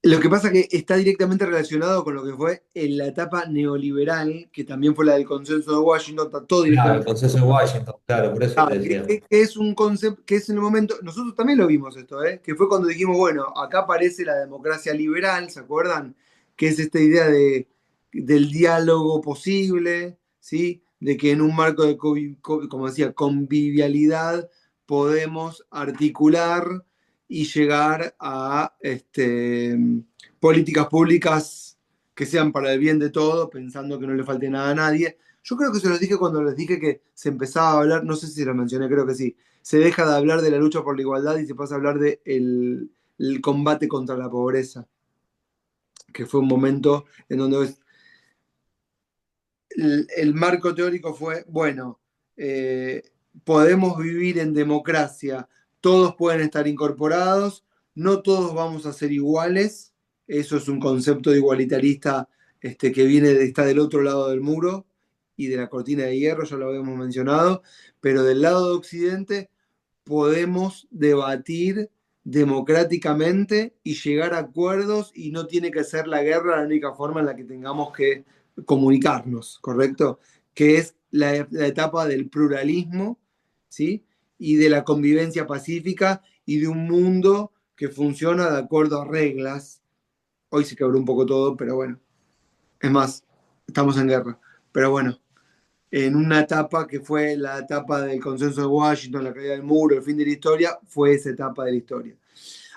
Lo que pasa es que está directamente relacionado con lo que fue en la etapa neoliberal, que también fue la del consenso de Washington, está todo Claro, el directamente. consenso de Washington, claro, por eso te decía. Que es un concepto, que es en el momento, nosotros también lo vimos esto, ¿eh? Que fue cuando dijimos, bueno, acá aparece la democracia liberal, ¿se acuerdan? Que es esta idea del diálogo posible, ¿sí? De que en un marco de, como decía, convivialidad podemos articular y llegar a políticas públicas que sean para el bien de todos, pensando que no le falte nada a nadie. Yo creo que se los dije cuando les dije que se empezaba a hablar, no sé si lo mencioné, creo que sí. Se deja de hablar de la lucha por la igualdad y se pasa a hablar de el combate contra la pobreza, que fue un momento en donde el marco teórico fue, bueno, eh, podemos vivir en democracia, todos pueden estar incorporados, no todos vamos a ser iguales, eso es un concepto igualitarista que está del otro lado del muro y de la cortina de hierro, ya lo habíamos mencionado, pero del lado de Occidente podemos debatir democráticamente y llegar a acuerdos y no tiene que ser la guerra la única forma en la que tengamos que comunicarnos, ¿correcto? Que es la etapa del pluralismo, ¿sí? Y de la convivencia pacífica y de un mundo que funciona de acuerdo a reglas. Hoy se quebró un poco todo, pero bueno, es más, estamos en guerra. Pero bueno, en una etapa que fue la etapa del consenso de Washington, la caída del muro, el fin de la historia, fue esa etapa de la historia.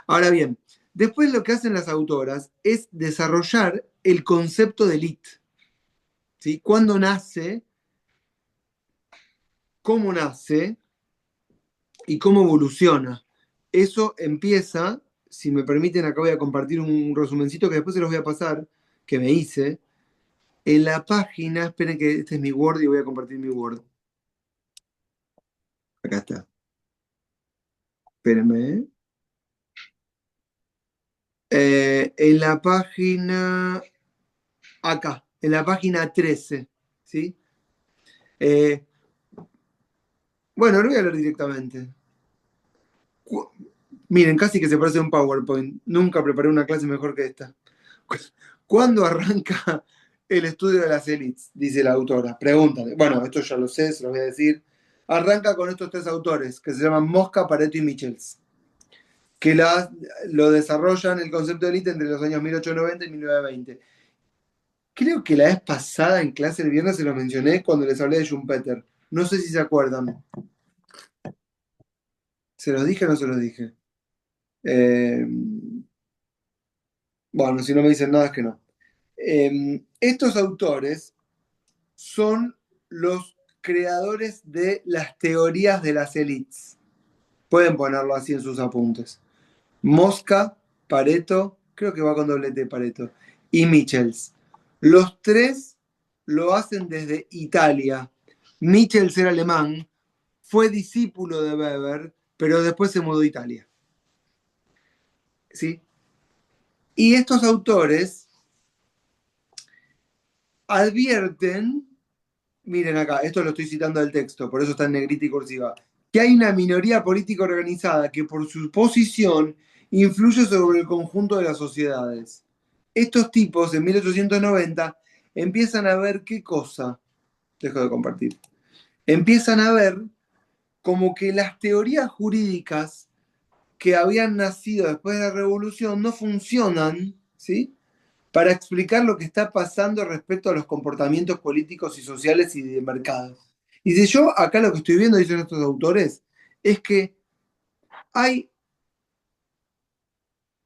Ahora bien, después lo que hacen las autoras es desarrollar el concepto de élite. ¿Sí? ¿Cuándo nace? ¿Cómo nace? ¿Y cómo evoluciona? Eso empieza, si me permiten, acá voy a compartir un resumencito que después se los voy a pasar, que me hice, en la página, esperen que este es mi Word y voy a compartir mi Word. Acá está. Espérenme. En la página, acá, en la página 13, ¿sí? Eh, bueno, lo voy a leer directamente. Cu- Miren, casi que se parece a un PowerPoint. Nunca preparé una clase mejor que esta. ¿Cuándo arranca el estudio de las élites? Dice la autora. Pregúntale. Bueno, esto ya lo sé, se lo voy a decir. Arranca con estos tres autores, que se llaman Mosca, Pareto y Michels, que lo desarrollan el concepto de élite entre los años 1890 y 1920. Creo que la vez pasada en clase el viernes se lo mencioné cuando les hablé de Schumpeter. No sé si se acuerdan. ¿Se los dije o no se los dije? Eh, bueno, si no me dicen nada es que no. Estos autores son los creadores de las teorías de las élites. Pueden ponerlo así en sus apuntes. Mosca, Pareto, creo que va con doble T Pareto, y Michels. Los tres lo hacen desde Italia. Michels era alemán, fue discípulo de Weber, pero después se mudó a Italia. ¿Sí? Y estos autores advierten, miren acá, esto lo estoy citando del texto, por eso está en negrita y cursiva, que hay una minoría política organizada que por su posición influye sobre el conjunto de las sociedades. Estos tipos, en 1890, empiezan a ver qué cosa, dejo de compartir, empiezan a ver como que las teorías jurídicas que habían nacido después de la revolución no funcionan, ¿sí? Para explicar lo que está pasando respecto a los comportamientos políticos y sociales y de mercado. Y si yo acá lo que estoy viendo, dicen estos autores, es que hay,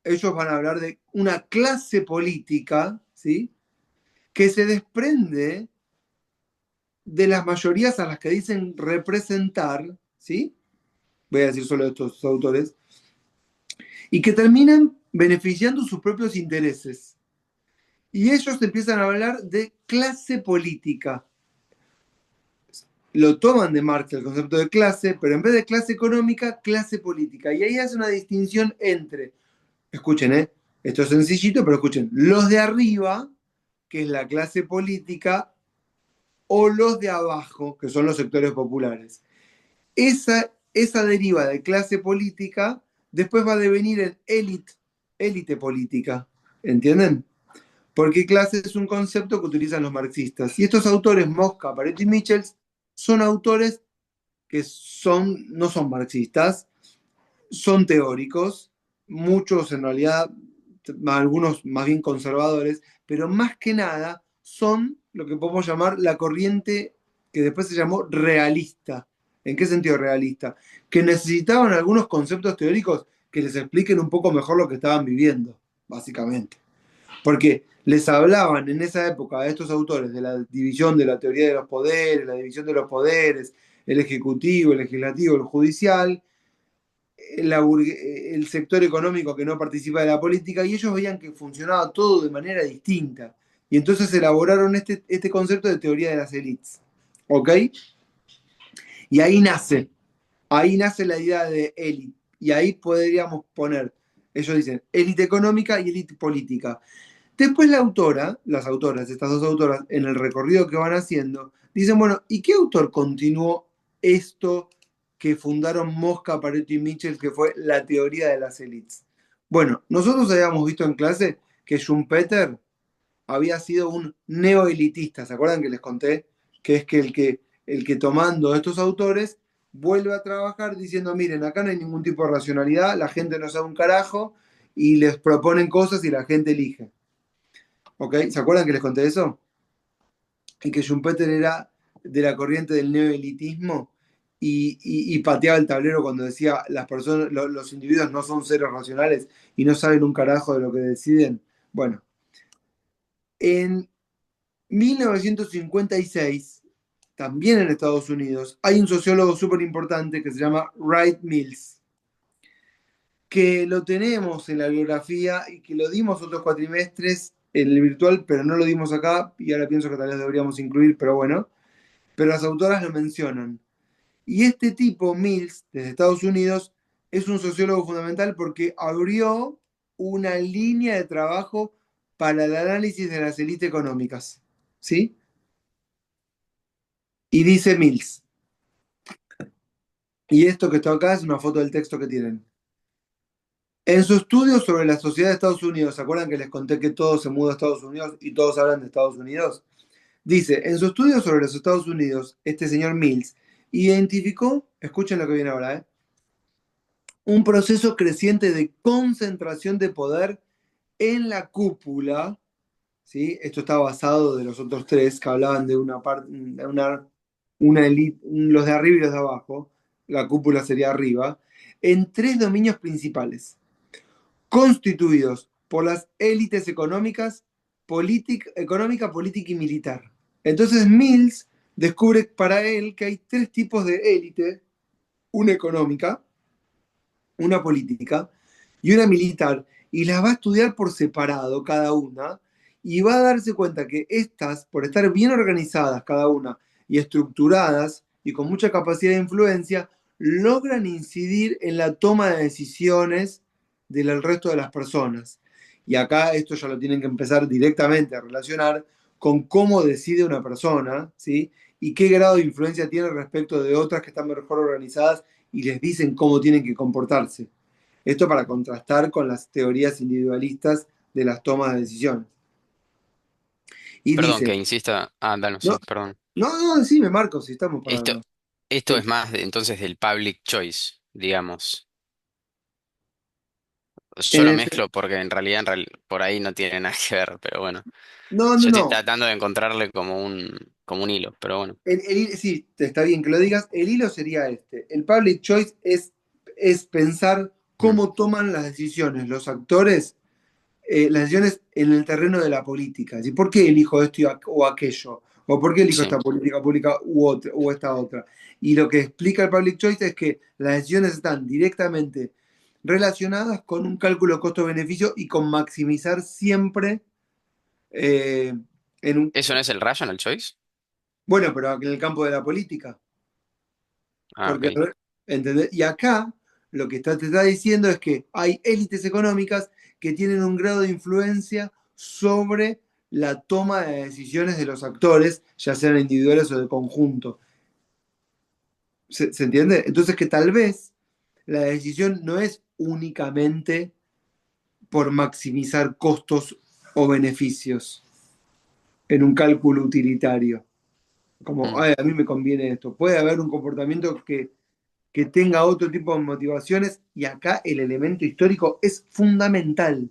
ellos van a hablar de una clase política, ¿sí? Que se desprende de las mayorías a las que dicen representar, ¿sí? Voy a decir solo estos autores, y que terminan beneficiando sus propios intereses. Y ellos empiezan a hablar de clase política. Lo toman de Marx el concepto de clase, pero en vez de clase económica, clase política. Y ahí hace una distinción entre, escuchen, esto es sencillito, pero escuchen, los de arriba, que es la clase política, o los de abajo, que son los sectores populares. Esa deriva de clase política después va a devenir en élite política. ¿Entienden? Porque clase es un concepto que utilizan los marxistas. Y estos autores, Mosca, Pareto y Michels, son autores que no son marxistas, son teóricos, muchos en realidad, algunos más bien conservadores, pero más que nada son lo que podemos llamar la corriente que después se llamó realista. ¿En qué sentido realista? Que necesitaban algunos conceptos teóricos que les expliquen un poco mejor lo que estaban viviendo, básicamente. Porque les hablaban en esa época a estos autores de la división de la teoría de los poderes, la división de los poderes, el ejecutivo, el legislativo, el judicial, el sector económico que no participa de la política, y ellos veían que funcionaba todo de manera distinta. Y entonces elaboraron este concepto de teoría de las élites. ¿Ok? Y ahí nace la idea de élite. Y ahí podríamos poner, ellos dicen, élite económica y élite política. Después las autoras, estas dos autoras, en el recorrido que van haciendo, dicen, bueno, ¿y qué autor continuó esto que fundaron Mosca, Pareto y Mitchell, que fue la teoría de las élites? Bueno, nosotros habíamos visto en clase que Schumpeter había sido un neoelitista, ¿se acuerdan que les conté? Que es que el que tomando estos autores vuelve a trabajar diciendo, miren, acá no hay ningún tipo de racionalidad, la gente no sabe un carajo y les proponen cosas y la gente elige. ¿Ok? ¿Se acuerdan que les conté eso? Y que Schumpeter era de la corriente del neoelitismo y pateaba el tablero cuando decía las personas, los individuos no son seres racionales y no saben un carajo de lo que deciden. Bueno, en 1956, también en Estados Unidos, hay un sociólogo súper importante que se llama Wright Mills, que lo tenemos en la bibliografía y que lo dimos otros cuatrimestres en el virtual, pero no lo dimos acá, y ahora pienso que tal vez deberíamos incluir, pero bueno, pero las autoras lo mencionan. Y este tipo, Mills, desde Estados Unidos, es un sociólogo fundamental porque abrió una línea de trabajo para el análisis de las élites económicas. ¿Sí? Y dice Mills, y esto que está acá es una foto del texto que tienen. En su estudio sobre la sociedad de Estados Unidos, ¿se acuerdan que les conté que todos se mudó a Estados Unidos y todos hablan de Estados Unidos? Dice, en su estudio sobre los Estados Unidos, este señor Mills identificó, escuchen lo que viene ahora, un proceso creciente de concentración de poder en la cúpula, ¿sí? Esto está basado de los otros tres que hablaban de una parte, una elite, los de arriba y los de abajo, la cúpula sería arriba, en tres dominios principales, constituidos por las élites económicas, económica, política y militar. Entonces Mills descubre para él que hay tres tipos de élite, una económica, una política y una militar, y las va a estudiar por separado cada una, y va a darse cuenta que estas, por estar bien organizadas cada una y estructuradas y con mucha capacidad de influencia, logran incidir en la toma de decisiones del resto de las personas. Y acá esto ya lo tienen que empezar directamente a relacionar con cómo decide una persona, ¿sí? Y qué grado de influencia tiene respecto de otras que están mejor organizadas y les dicen cómo tienen que comportarse. Esto para contrastar con las teorías individualistas de las tomas de decisiones. Y Perdón dice, que insista. Ah, dale, no, sí, perdón. no, decime, Marcos, si estamos para... Esto, esto es Sí. más entonces del public choice, digamos. Yo En lo el- mezclo porque por ahí no tiene nada que ver, pero bueno. no, no, Yo estoy no. tratando de encontrarle como un hilo, pero bueno. Sí, está bien que lo digas. El hilo sería este. El public choice es pensar Mm, cómo toman las decisiones los actores, las decisiones en el terreno de la política. Es decir, ¿por qué elijo esto o aquello? ¿O por qué elijo sí. esta política pública o esta otra? Y lo que explica el public choice es que las decisiones están directamente relacionadas con un cálculo costo-beneficio y con maximizar siempre eh, en un... ¿Eso no es el rational choice? Bueno, pero en el campo de la política. Ah, Porque, ok. ¿entendés? Y acá lo que te está diciendo es que hay élites económicas que tienen un grado de influencia sobre la toma de decisiones de los actores, ya sean individuales o de conjunto. ¿Se entiende? Entonces que tal vez la decisión no es únicamente por maximizar costos o beneficios en un cálculo utilitario. Como, Mm, "Ay, a mí me conviene esto". Puede haber un comportamiento que tenga otro tipo de motivaciones y acá el elemento histórico es fundamental.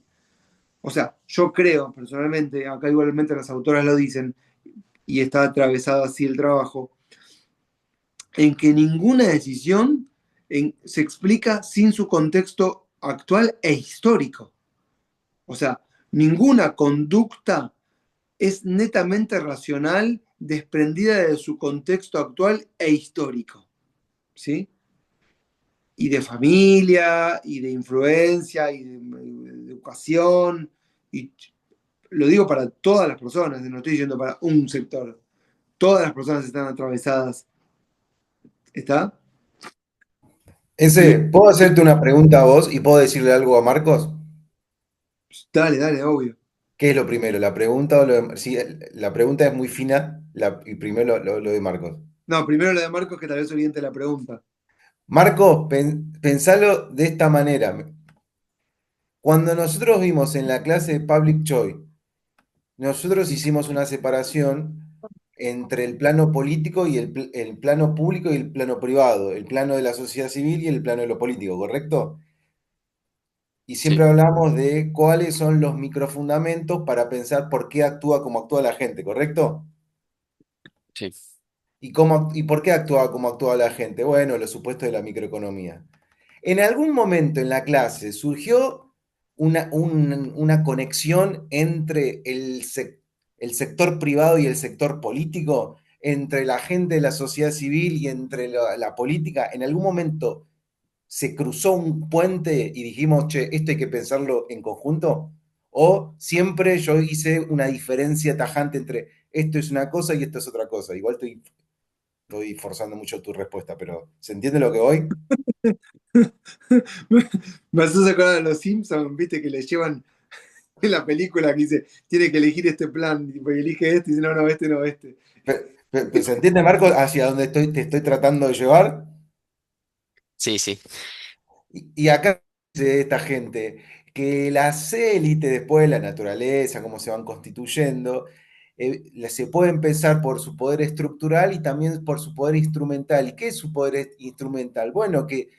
O sea, yo creo personalmente, acá igualmente las autoras lo dicen, y está atravesado así el trabajo, en que ninguna decisión se explica sin su contexto actual e histórico. O sea, ninguna conducta es netamente racional, desprendida de su contexto actual e histórico. ¿Sí? Y de familia, y de influencia, y de educación, y lo digo para todas las personas, no estoy diciendo para un sector. Todas las personas están atravesadas. ¿Está? Y ¿Puedo hacerte una pregunta a vos y puedo decirle algo a Marcos? dale, dale, obvio. ¿Qué es lo primero? ¿La pregunta o lo de... Sí, la pregunta es muy fina y primero lo de Marcos. No, primero lo de Marcos, que tal vez oriente la pregunta. Marcos, pensalo de esta manera. Cuando nosotros vimos en la clase de Public Choice, nosotros hicimos una separación entre el plano político y el plano público y el plano privado, el plano de la sociedad civil y el plano de lo político, ¿correcto? Y siempre sí, hablamos de cuáles son los microfundamentos para pensar por qué actúa como actúa la gente, ¿correcto? sí. ¿Y por qué actúa como actúa la gente? Bueno, los supuestos de la microeconomía. En algún momento en la clase surgió una conexión entre el sector privado y el sector político, entre la gente de la sociedad civil y entre la política. En algún momento se cruzó un puente y dijimos, che, esto hay que pensarlo en conjunto. O siempre yo hice una diferencia tajante entre esto es una cosa y esto es otra cosa. Igual estoy forzando mucho tu respuesta, pero ¿se entiende lo que voy? Me haces acordar de los Simpsons, viste, que le llevan en la película que dice, tiene que elegir este plan, y pues elige este, y dice, no, no, este, no, este. ¿Se entiende, Marcos, hacia dónde te estoy tratando de llevar? Sí, sí. Y acá dice esta gente que las élites, después de la naturaleza, cómo se van constituyendo, se puede empezar por su poder estructural y también por su poder instrumental. ¿Y qué es su poder instrumental? Bueno, que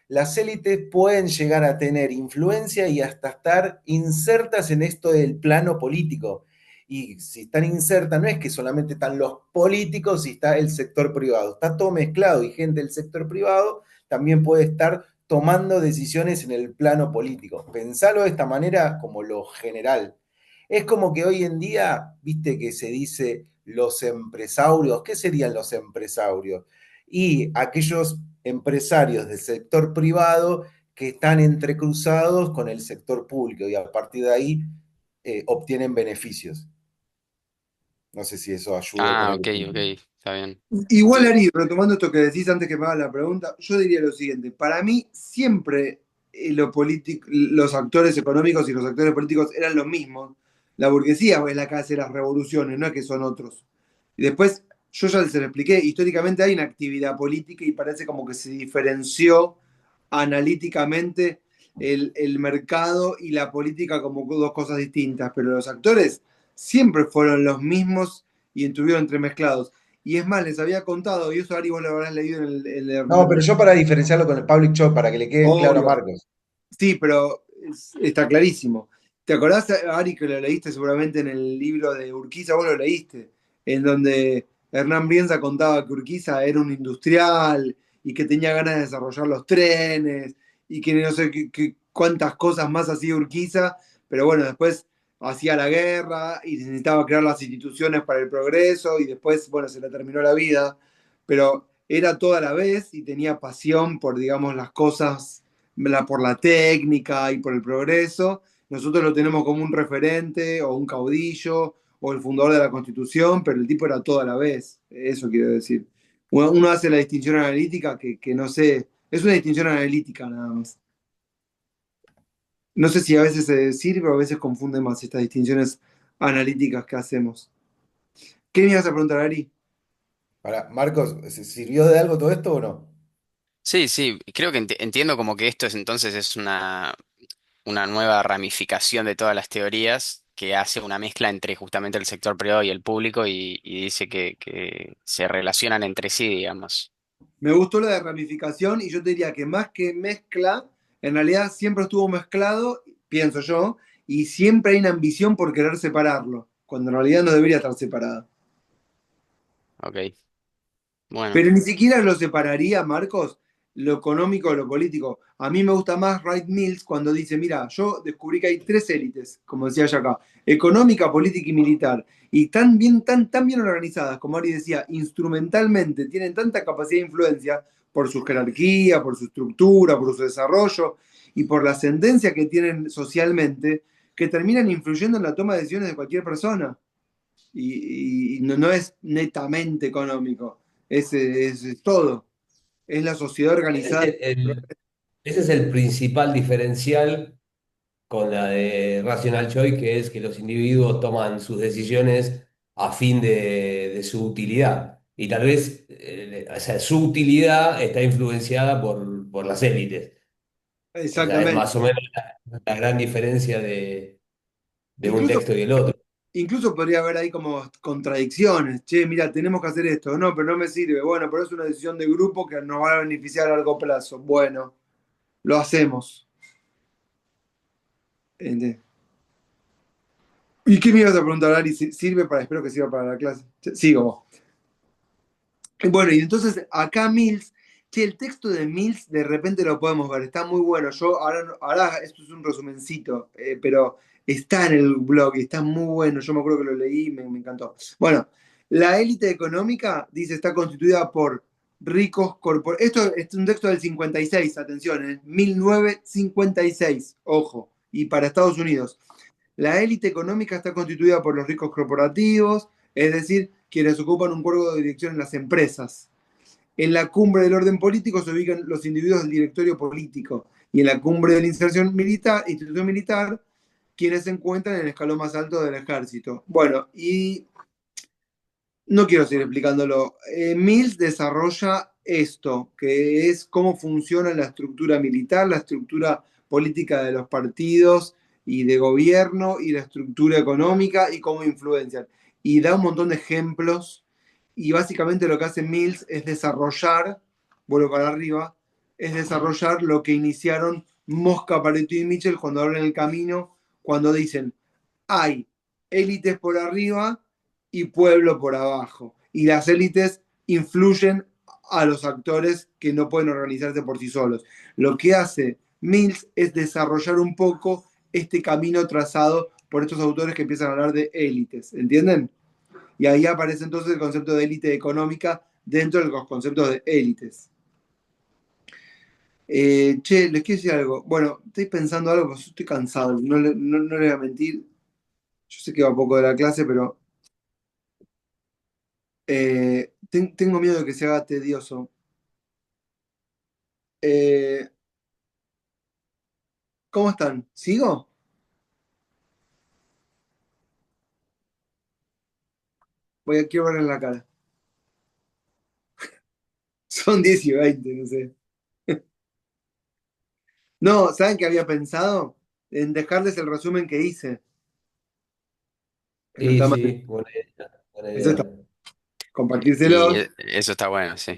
las élites pueden llegar a tener influencia y hasta estar insertas en esto del plano político. Y si están insertas, no es que solamente están los políticos y está el sector privado, está todo mezclado y gente del sector privado también puede estar tomando decisiones en el plano político. Pensalo de esta manera como lo general. Es como que hoy en día, viste que se dice los empresarios, ¿qué serían los empresarios? Y aquellos empresarios del sector privado que están entrecruzados con el sector público y a partir de ahí obtienen beneficios. No sé si eso ayuda con Ah, el ok, ok, ejemplo. está bien. Igual, Sí, Ari, retomando esto que decís antes que me haga la pregunta, yo diría lo siguiente. Para mí, siempre los actores económicos y los actores políticos eran los mismos. La burguesía es la que hace las revoluciones, no es que son otros. Y después, yo ya se lo expliqué, históricamente hay una actividad política y parece como que se diferenció analíticamente el mercado y la política como dos cosas distintas, pero los actores siempre fueron los mismos y estuvieron entremezclados. Y es más, les había contado, y eso Ari vos lo habrás leído No, pero yo para diferenciarlo con el public show, para que le quede claro a obvio. Marcos. Sí, pero está clarísimo. ¿Te acordás, Ari, que lo leíste seguramente en el libro de Urquiza? Vos lo leíste, en donde Hernán Brienza contaba que Urquiza era un industrial y que tenía ganas de desarrollar los trenes y que no sé cuántas cosas más hacía Urquiza, pero bueno, después hacía la guerra y necesitaba crear las instituciones para el progreso y después, bueno, se le terminó la vida, pero era toda la vez y tenía pasión por, digamos, las cosas por la técnica y por el progreso. Nosotros lo tenemos como un referente o un caudillo o el fundador de la Constitución, pero el tipo era todo a la vez. Eso quiero decir. Uno hace la distinción analítica que no sé, es una distinción analítica nada más. No sé si a veces se sirve o a veces confunde más estas distinciones analíticas que hacemos. ¿Qué me ibas a preguntar, Ari? Para, Marcos, ¿sirvió de algo todo esto o no? sí, sí, creo que entiendo como que esto es entonces es una nueva ramificación de todas las teorías que hace una mezcla entre justamente el sector privado y el público y dice que se relacionan entre sí, digamos. Me gustó la de ramificación y yo te diría que más que mezcla, en realidad siempre estuvo mezclado, pienso yo, y siempre hay una ambición por querer separarlo, cuando en realidad no debería estar separado. Ok, bueno, Pero ni siquiera lo separaría, Marcos, lo económico de lo político. A mí me gusta más Wright Mills cuando dice, mira, yo descubrí que hay tres élites, como decía ya acá, económica, política y militar, y tan bien organizadas, como Ari decía, instrumentalmente, tienen tanta capacidad de influencia por su jerarquía, por su estructura, por su desarrollo y por la ascendencia que tienen socialmente, que terminan influyendo en la toma de decisiones de cualquier persona. Y no es netamente económico, es todo. Es la sociedad Ese organizada. es ese es el principal diferencial con la de Rational Choice, que es que los individuos toman sus decisiones a fin de su utilidad. Y tal vez o sea, su utilidad está influenciada por las élites. O sea, es Exactamente. más o menos la gran diferencia de un Incluso, texto y el otro. incluso podría haber ahí como contradicciones. Che, mira, tenemos que hacer esto. No, pero no me sirve. Bueno, pero es una decisión de grupo que nos va a beneficiar a largo plazo. Bueno, lo hacemos. ¿Entendés? ¿Y qué me ibas a preguntar, Ari? ¿Sirve para, espero que sirva para la clase? Sigo vos. Bueno, y entonces acá Mills, che, el texto de Mills de repente lo podemos ver, está muy bueno. Yo ahora esto es un resumencito, pero está en el blog y está muy bueno. Yo me acuerdo que lo leí y me encantó. Bueno, la élite económica, dice, está constituida por ricos corporativos. Esto es un texto del 56, atención, 1956, ojo, y para Estados Unidos. La élite económica está constituida por los ricos corporativos, es decir, quienes ocupan un cargo de dirección en las empresas. En la cumbre del orden político se ubican los individuos del directorio político y en la cumbre de la institución militar, quienes se encuentran en el escalón más alto del ejército. Bueno, y no quiero seguir explicándolo. Mills desarrolla esto, que es cómo funciona la estructura militar, la estructura política de los partidos y de gobierno y la estructura económica y cómo influencian. Y da un montón de ejemplos y básicamente lo que hace Mills es desarrollar, vuelvo para arriba, es desarrollar lo que iniciaron Mosca, Pareto y Mitchell cuando abren el camino, cuando dicen, hay élites por arriba y pueblo por abajo. Y las élites influyen a los actores que no pueden organizarse por sí solos. Lo que hace Mills es desarrollar un poco este camino trazado por estos autores que empiezan a hablar de élites, ¿entienden? Y ahí aparece entonces el concepto de élite económica dentro de los conceptos de élites. Che, les quiero decir algo. Bueno, estoy pensando algo, pues estoy cansado, no les voy a mentir. Yo sé que va poco de la clase, pero tengo miedo de que se haga tedioso. Eh, ¿Cómo están? ¿Sigo? Quiero ver en la cara. Son 10 y 20, no sé. No, ¿saben qué había pensado? En dejarles el resumen que hice. Eso Sí, está mal. sí, buena idea, buena Eso está. idea. y Compartírselos. eso está bueno, sí.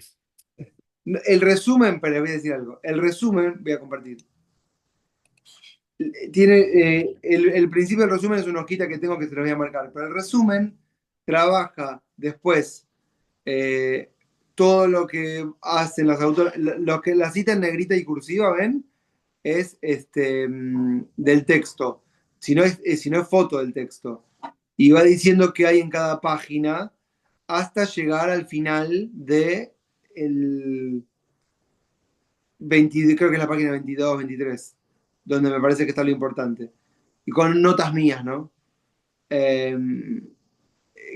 El resumen, pero voy a decir algo. El resumen, voy a compartir. Tiene, el principio del resumen es una hojita que tengo que se lo voy a marcar, pero el resumen trabaja después eh, todo lo que hacen los autores, lo que la cita en negrita y cursiva, ¿ven? Es del texto, si no es foto del texto. Y va diciendo qué hay en cada página hasta llegar al final de el 20, creo que es la página 22, 23, donde me parece que está lo importante. Y con notas mías, ¿no? Eh,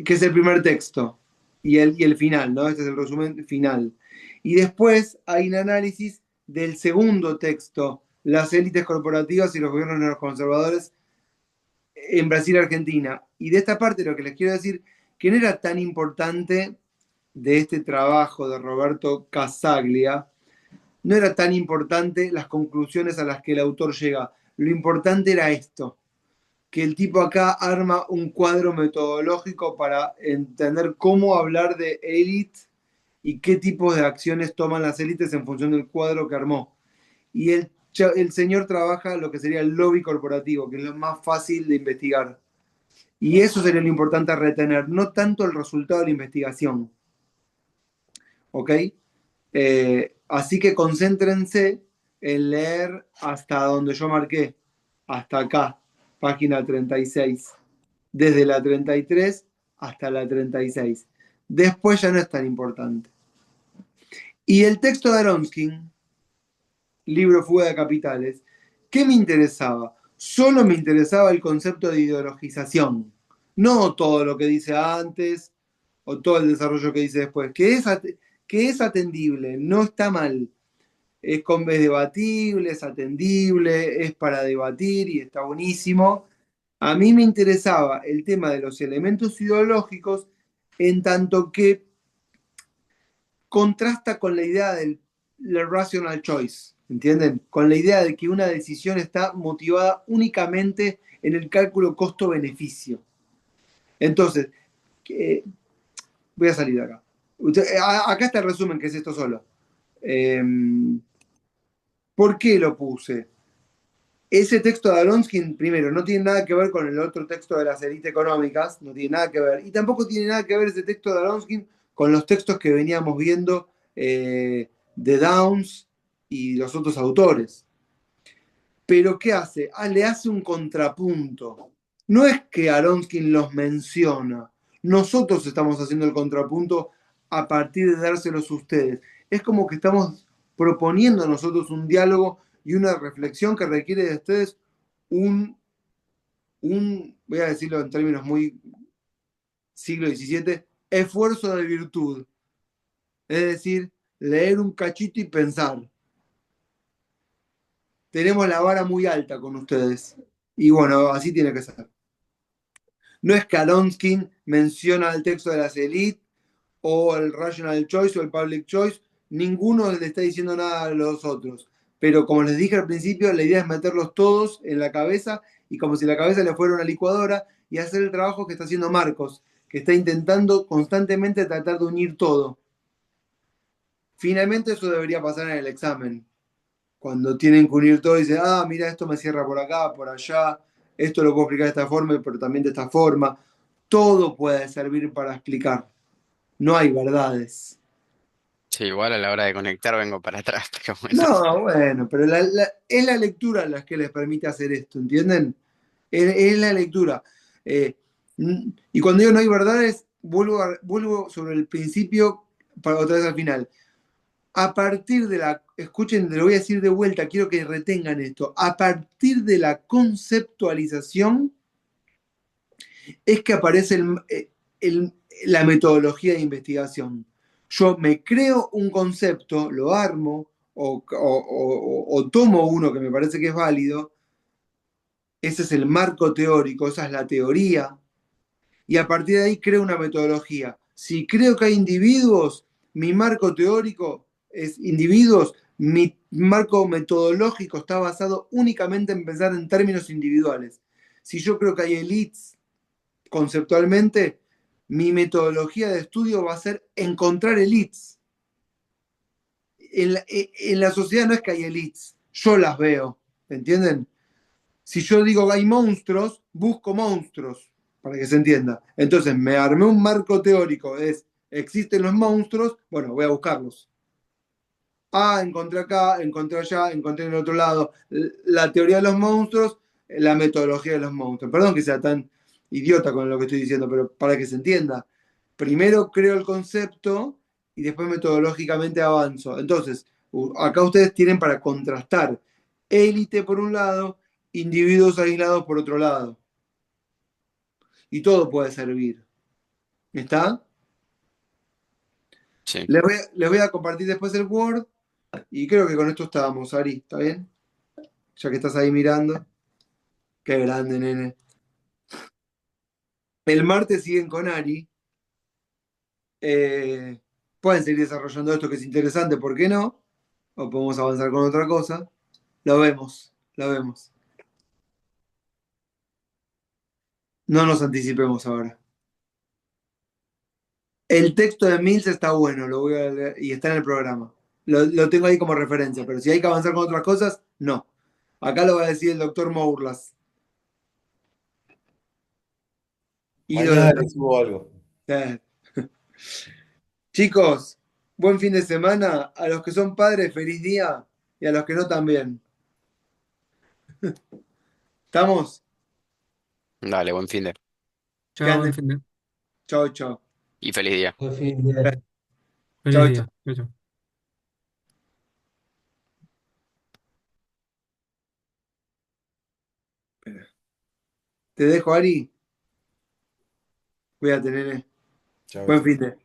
que es el primer texto y el final, ¿no? Este es el resumen final. Y después hay un análisis del segundo texto, las élites corporativas y los gobiernos neoconservadores en Brasil y Argentina. Y de esta parte lo que les quiero decir, que no era tan importante de este trabajo de Roberto Casaglia, no era tan importante las conclusiones a las que el autor llega. lo importante era esto, que el tipo acá arma un cuadro metodológico para entender cómo hablar de élite y qué tipos de acciones toman las élites en función del cuadro que armó. Y el señor trabaja lo que sería el lobby corporativo, que es lo más fácil de investigar. Y eso sería lo importante a retener, no tanto el resultado de la investigación. ¿Ok? Así que concéntrense en leer hasta donde yo marqué, hasta acá, página 36, desde la 33 hasta la 36. Después ya no es tan importante. Y el texto de Aronskin, libro Fuga de Capitales, ¿qué me interesaba? Solo me interesaba el concepto de ideologización, no todo lo que dice antes o todo el desarrollo que dice después, que es atendible, no está mal, es debatible, es atendible, es para debatir y está buenísimo. A mí me interesaba el tema de los elementos ideológicos en tanto que contrasta con la idea del rational choice, ¿entienden? Con la idea de que una decisión está motivada únicamente en el cálculo costo-beneficio. Entonces, voy a salir de acá. Acá está el resumen, que es esto solo. ¿Por qué lo puse? Ese texto de Aronskin, primero, no tiene nada que ver con el otro texto de las élites económicas, no tiene nada que ver. Y tampoco tiene nada que ver ese texto de Aronskin con los textos que veníamos viendo de Downs y los otros autores. Pero ¿qué hace? Le hace un contrapunto. No es que Aronskin los menciona. Nosotros estamos haciendo el contrapunto a partir de dárselos a ustedes. Es como que estamos proponiendo a nosotros un diálogo y una reflexión que requiere de ustedes voy a decirlo en términos muy siglo XVII, esfuerzo de virtud. Es decir, leer un cachito y pensar. Tenemos la vara muy alta con ustedes. Y bueno, así tiene que ser. No es que Aronskin menciona el texto de las élites o el rational choice o el public choice. Ninguno le está diciendo nada a los otros. Pero como les dije al principio, la idea es meterlos todos en la cabeza y como si la cabeza le fuera una licuadora y hacer el trabajo que está haciendo Marcos, que está intentando constantemente tratar de unir todo. Finalmente eso debería pasar en el examen. Cuando tienen que unir todo y dicen, mira, esto me cierra por acá, por allá, esto lo puedo explicar de esta forma, pero también de esta forma. Todo puede servir para explicar. No hay verdades. Sí, igual a la hora de conectar vengo para atrás, pero bueno. No, bueno, pero es la lectura la que les permite hacer esto, ¿entienden? Es la lectura. Y cuando digo no hay verdades, vuelvo sobre el principio para otra vez al final. A partir de escuchen, lo voy a decir de vuelta, quiero que retengan esto. A partir de la conceptualización es que aparece la metodología de investigación. Yo me creo un concepto, lo armo o tomo uno que me parece que es válido, ese es el marco teórico, esa es la teoría, y a partir de ahí creo una metodología. Si creo que hay individuos, mi marco teórico es individuos, mi marco metodológico está basado únicamente en pensar en términos individuales. Si yo creo que hay elites conceptualmente, mi metodología de estudio va a ser encontrar elites. En la sociedad no es que hay elites, yo las veo, ¿entienden? Si yo digo que hay monstruos, busco monstruos, para que se entienda. Entonces me armé un marco teórico, existen los monstruos, bueno, voy a buscarlos. Encontré acá, encontré allá, encontré en el otro lado. La teoría de los monstruos, la metodología de los monstruos. Perdón que sea tan idiota con lo que estoy diciendo, pero para que se entienda. Primero creo el concepto y después metodológicamente avanzo. Entonces, acá ustedes tienen para contrastar élite por un lado, individuos aislados por otro lado. Y todo puede servir. ¿Está? Sí. Les voy a compartir después el Word y creo que con esto estábamos, Ari. ¿Está bien? Ya que estás ahí mirando. Qué grande, nene. El martes siguen con Ari. Pueden seguir desarrollando esto que es interesante, ¿por qué no? O podemos avanzar con otra cosa. Lo vemos, lo vemos. No nos anticipemos ahora. El texto de Mills está bueno, lo voy a leer, y está en el programa. Lo tengo ahí como referencia, pero si hay que avanzar con otras cosas, no. Acá lo va a decir el doctor Mourlas. Ídolo. Mañana le subo algo. Eh. Chicos, buen fin de semana. A los que son padres, feliz día. Y a los que no, también. ¿Estamos? Dale, buen fin de. Que Chao, buen anden. fin de, Chau, chau. Y feliz día. Buen fin de- feliz Chau, día. chau. Chao, chao. Te dejo, Ari. Cuídate, nene. Chao, Buen chao. fin de.